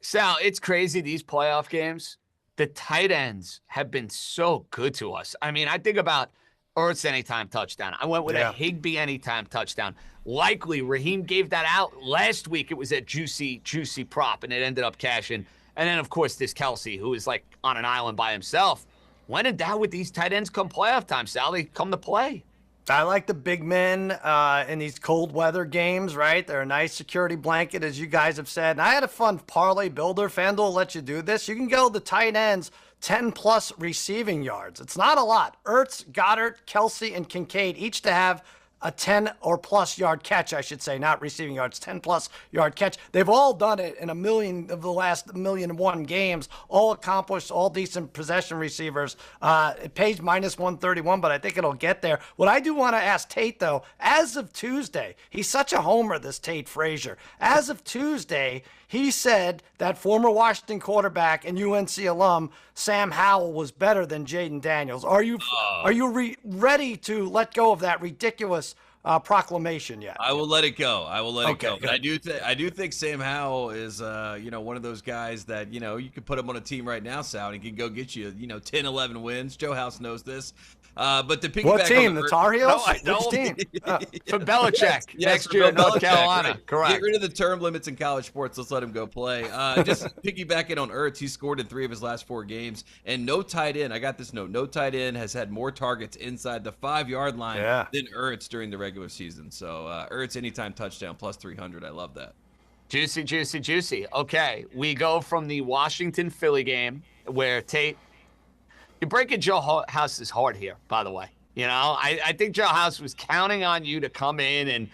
Sal, it's crazy, these playoff games. The tight ends have been so good to us. I mean, I think about Ertz anytime touchdown. I went with a Higbee anytime touchdown. Likely, Raheem gave that out last week. It was a juicy prop, and it ended up cashing. And then, of course, this Kelsey, who is like on an island by himself. When in doubt with these tight ends come playoff time, Sally, come to play. I like the big men in these cold weather games, right? They're a nice security blanket, as you guys have said. And I had a fun parlay builder. FanDuel will let you do this. You can go the tight ends 10-plus receiving yards. It's not a lot. Ertz, Goddard, Kelsey, and Kincaid each to have a 10 or plus yard catch, I should say, not receiving yards, 10 plus yard catch. They've all done it in a million of the last 1,000,001 games, all accomplished, all decent possession receivers. It pays minus 131, but I think it'll get there. What I do want to ask Tate, though, as of Tuesday, he's such a homer, this Tate Frazier. As of Tuesday, he said that former Washington quarterback and UNC alum Sam Howell was better than Jaden Daniels. Are you ready to let go of that ridiculous proclamation yet? I will let it go. I will let it go. Good. But I do think Sam Howell is one of those guys that you could put him on a team right now, Sal, and he can go get you 10, 11 wins. Joe House knows this. But to piggyback what team? The Tar Heels? No, I don't. Which team? For Belichick next year in North Carolina. Right. Correct. Get rid of the term limits in college sports. Let's let him go play. Just piggybacking on Ertz, he scored in 3 of his last 4 games. And no tight end, I got this note, no tight end has had more targets inside the 5-yard line than Ertz during the regular season. So Ertz anytime touchdown plus 300. I love that. Juicy, juicy, juicy. Okay, we go from the Washington-Philly game where Tate, you're breaking Joe House's heart here, by the way. I think Joe House was counting on you to come in and,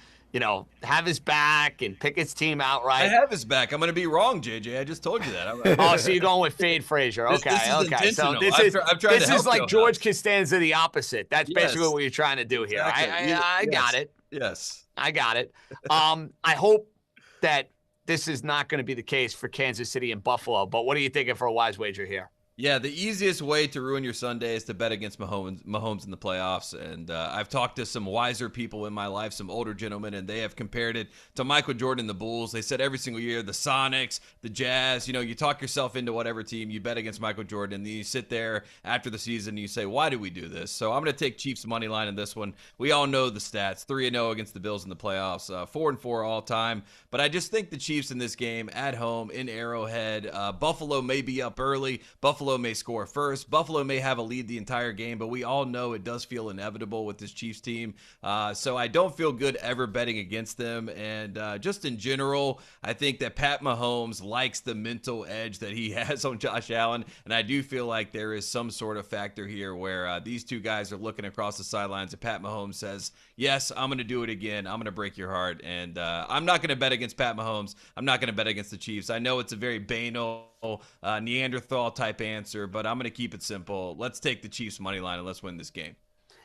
have his back and pick his team outright. I have his back. I'm going to be wrong, JJ. I just told you that. Oh, so you're going with Fade Frazier. Okay, okay. So this is like George Costanza the opposite. That's basically what you're trying to do here. Exactly. I got it. Yes. I got it. I hope that this is not going to be the case for Kansas City and Buffalo, but what are you thinking for a wise wager here? Yeah, the easiest way to ruin your Sunday is to bet against Mahomes in the playoffs. And I've talked to some wiser people in my life, some older gentlemen, and they have compared it to Michael Jordan and the Bulls. They said every single year, the Sonics, the Jazz, you talk yourself into whatever team, you bet against Michael Jordan, and then you sit there after the season and you say, why do we do this? So I'm going to take Chiefs money line in this one. We all know the stats, 3-0 against the Bills in the playoffs, 4-4 all time. But I just think the Chiefs in this game at home in Arrowhead, Buffalo may be up early. Buffalo may score first. Buffalo may have a lead the entire game, but we all know it does feel inevitable with this Chiefs team. So I don't feel good ever betting against them. And just in general, I think that Pat Mahomes likes the mental edge that he has on Josh Allen. And I do feel like there is some sort of factor here where these two guys are looking across the sidelines and Pat Mahomes says, yes, I'm going to do it again. I'm going to break your heart. And I'm not going to bet against Pat Mahomes. I'm not going to bet against the Chiefs. I know it's a very banal Neanderthal type answer, but I'm going to keep it simple. Let's take the Chiefs money line and let's win this game.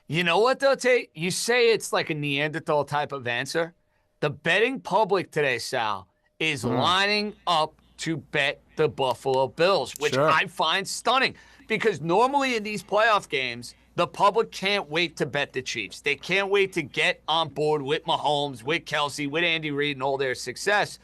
You know what, though, Tate? You say it's like a Neanderthal type of answer. The betting public today, Sal, is lining up to bet the Buffalo Bills, which I find stunning because normally in these playoff games, the public can't wait to bet the Chiefs. They can't wait to get on board with Mahomes, with Kelsey, with Andy Reid and all their success.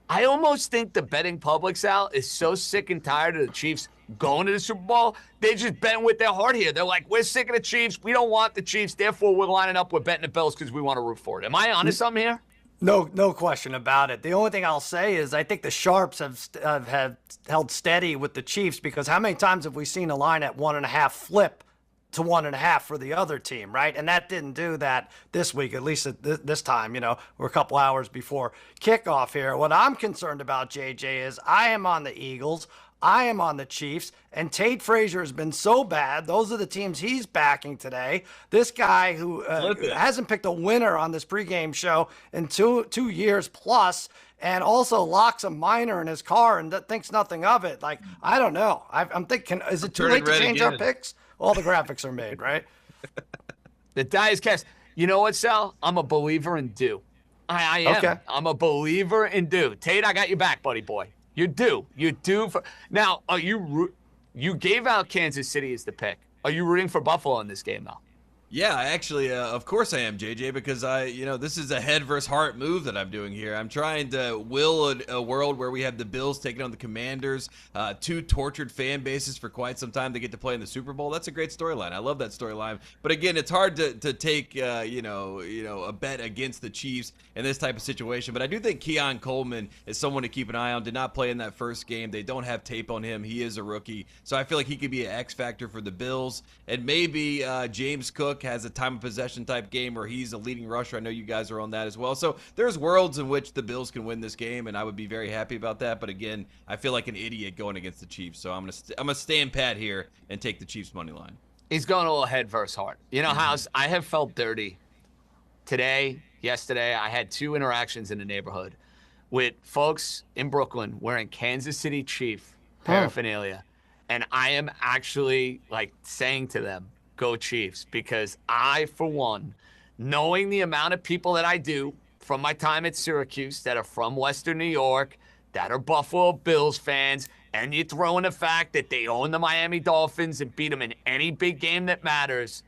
I almost think the betting public, Sal, is so sick and tired of the Chiefs going to the Super Bowl. They're just betting with their heart here. They're like, we're sick of the Chiefs. We don't want the Chiefs. Therefore, we're lining up. We're betting the Bills because we want to root for it. Am I onto something here? No question about it. The only thing I'll say is I think the Sharps have held steady with the Chiefs because how many times have we seen a line at 1.5 flip to 1.5 for the other team, right? And that didn't do that this week, at least at this time. We're a couple hours before kickoff here. What I'm concerned about, JJ, is I am on the Eagles. I am on the Chiefs, and Tate Frazier has been so bad. Those are the teams he's backing today. This guy who hasn't picked a winner on this pregame show in two years plus, and also locks a minor in his car and thinks nothing of it. Like, I don't know. I'm thinking, is it too late to change our picks? All the graphics are made, right? The die is cast. You know what, Sal? I'm a believer in due. I am. Okay. I'm a believer in due. Tate, I got your back, buddy boy. You're due. You're due for. Now, you gave out Kansas City as the pick. Are you rooting for Buffalo in this game, though? Yeah, actually, of course I am, JJ, because this is a head versus heart move that I'm doing here. I'm trying to will a world where we have the Bills taking on the Commanders, two tortured fan bases for quite some time. They get to play in the Super Bowl. That's a great storyline. I love that storyline. But again, it's hard to take a bet against the Chiefs in this type of situation. But I do think Keon Coleman is someone to keep an eye on. Did not play in that first game. They don't have tape on him. He is a rookie, so I feel like he could be an X factor for the Bills. And maybe James Cook has a time of possession type game where he's a leading rusher. I know you guys are on that as well. So there's worlds in which the Bills can win this game, and I would be very happy about that. But again, I feel like an idiot going against the Chiefs. So I'm gonna stand pat here and take the Chiefs money line. He's going a little head versus heart. You know, House, I have felt dirty today, yesterday. I had 2 interactions in the neighborhood with folks in Brooklyn wearing Kansas City Chief paraphernalia. And I am actually like saying to them, go Chiefs, because I, for one, knowing the amount of people that I do from my time at Syracuse that are from Western New York, that are Buffalo Bills fans, and you throw in the fact that they own the Miami Dolphins and beat them in any big game that matters.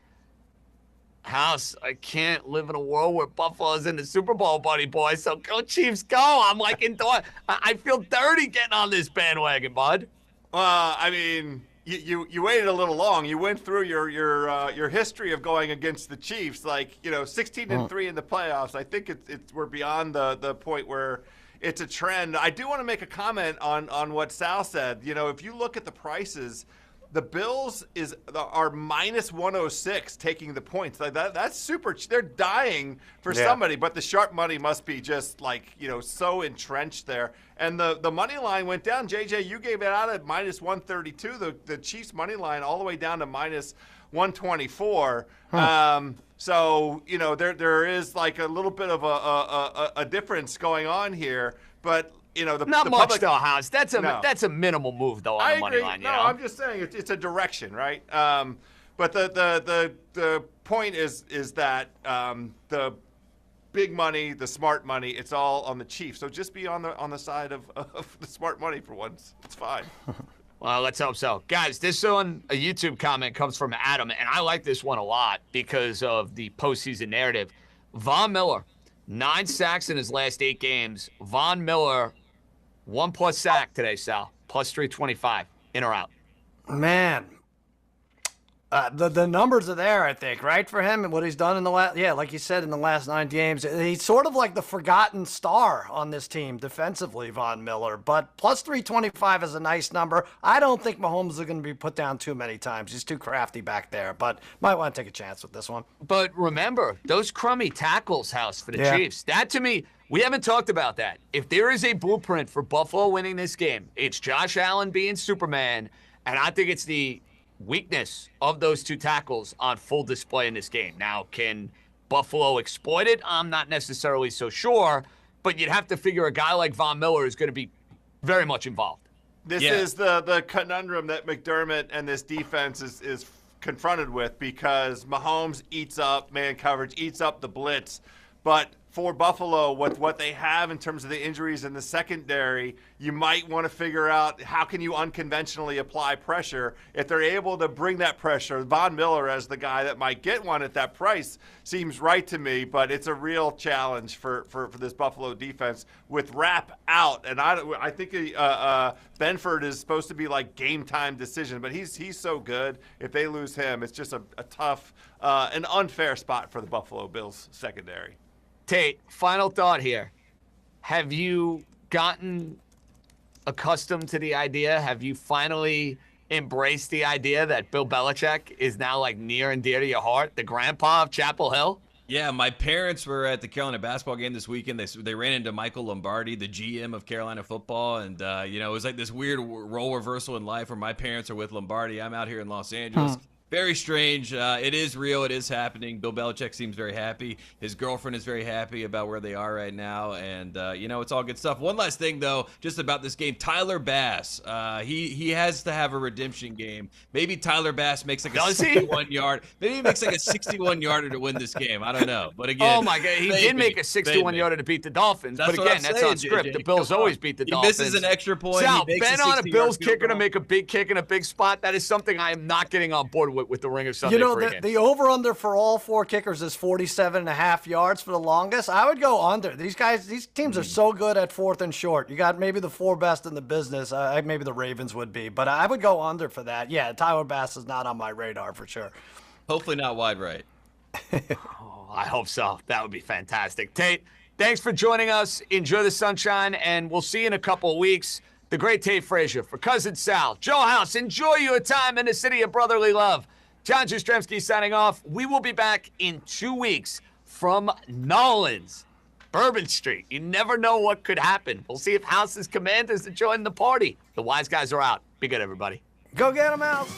House, I can't live in a world where Buffalo's in the Super Bowl, buddy boy. So go Chiefs, go. I'm like I feel dirty getting on this bandwagon, bud. I mean, you waited a little long. You went through your history of going against the Chiefs, 16-3 in the playoffs. I think we're beyond the point where it's a trend. I do want to make a comment on what Sal said. If you look at the prices, the Bills are minus 106 taking the points. That's super. They're dying for somebody, but the sharp money must be just so entrenched there. And the money line went down. JJ, you gave it out at minus 132. The Chiefs money line all the way down to minus 124. So there is like a little bit of a difference going on here, but. Not much though, House. That's a minimal move though on the money line. I'm just saying it's a direction, right? But the point is that the big money, the smart money, it's all on the Chiefs. So just be on the side of the smart money for once. It's fine. Well, let's hope so. Guys, this one, a YouTube comment comes from Adam, and I like this one a lot because of the postseason narrative. Von Miller, 9 sacks in his last 8 games. Von Miller, 1+ sack today, Sal. Plus 325. In or out? Man. The numbers are there, I think, right, for him and what he's done in the last, like you said, in the last 9 games. He's sort of like the forgotten star on this team defensively, Von Miller. But plus 325 is a nice number. I don't think Mahomes is going to be put down too many times. He's too crafty back there, but might want to take a chance with this one. But remember, those crummy tackles, House, for the Chiefs, that to me, we haven't talked about that. If there is a blueprint for Buffalo winning this game, it's Josh Allen being Superman, and I think it's the weakness of those 2 tackles on full display in this game. Now, can Buffalo exploit it? I'm not necessarily so sure, but you'd have to figure a guy like Von Miller is going to be very much involved. This is the conundrum that McDermott and this defense is confronted with, because Mahomes eats up man coverage, eats up the blitz, but for Buffalo, with what they have in terms of the injuries in the secondary, you might want to figure out how can you unconventionally apply pressure. If they're able to bring that pressure, Von Miller as the guy that might get one at that price seems right to me, but it's a real challenge for this Buffalo defense with Rapp out. And I think Benford is supposed to be like game time decision, but he's so good. If they lose him, it's just a tough, an unfair spot for the Buffalo Bills secondary. Tate, final thought here. Have you gotten accustomed to the idea? Have you finally embraced the idea that Bill Belichick is now like near and dear to your heart, the grandpa of Chapel Hill? Yeah, my parents were at the Carolina basketball game this weekend. They ran into Michael Lombardi, the GM of Carolina football, and it was like this weird role reversal in life where my parents are with Lombardi. I'm out here in Los Angeles. Very strange. It is real. It is happening. Bill Belichick seems very happy. His girlfriend is very happy about where they are right now. And, it's all good stuff. One last thing, though, just about this game. Tyler Bass, he has to have a redemption game. Maybe Tyler Bass makes like a 61-yard. Maybe he makes like a 61-yarder to win this game. I don't know. But again. Oh, my God. He did make a 61-yarder to beat the Dolphins. But again, that's on script. JJ. The Bills always beat the Dolphins. He misses an extra point. Sal, bet on a Bills kicker to make a big kick in a big spot. That is something I am not getting on board with with the Ringer Sunday You know, pregame. the over-under for all 4 kickers is 47.5 yards for the longest. I would go under. These teams are so good at 4th and short. You got maybe the 4 best in the business. Maybe the Ravens would be, but I would go under for that. Yeah, Tyler Bass is not on my radar for sure. Hopefully not wide right. Oh, I hope so. That would be fantastic. Tate, thanks for joining us. Enjoy the sunshine, and we'll see you in a couple of weeks. The great Tate Frazier, for Cousin Sal, Joe House, enjoy your time in the city of brotherly love. John Jastremski signing off. We will be back in 2 weeks from Nolan's, Bourbon Street. You never know what could happen. We'll see if House's Commanders are joining the party. The wise guys are out. Be good, everybody. Go get them, House.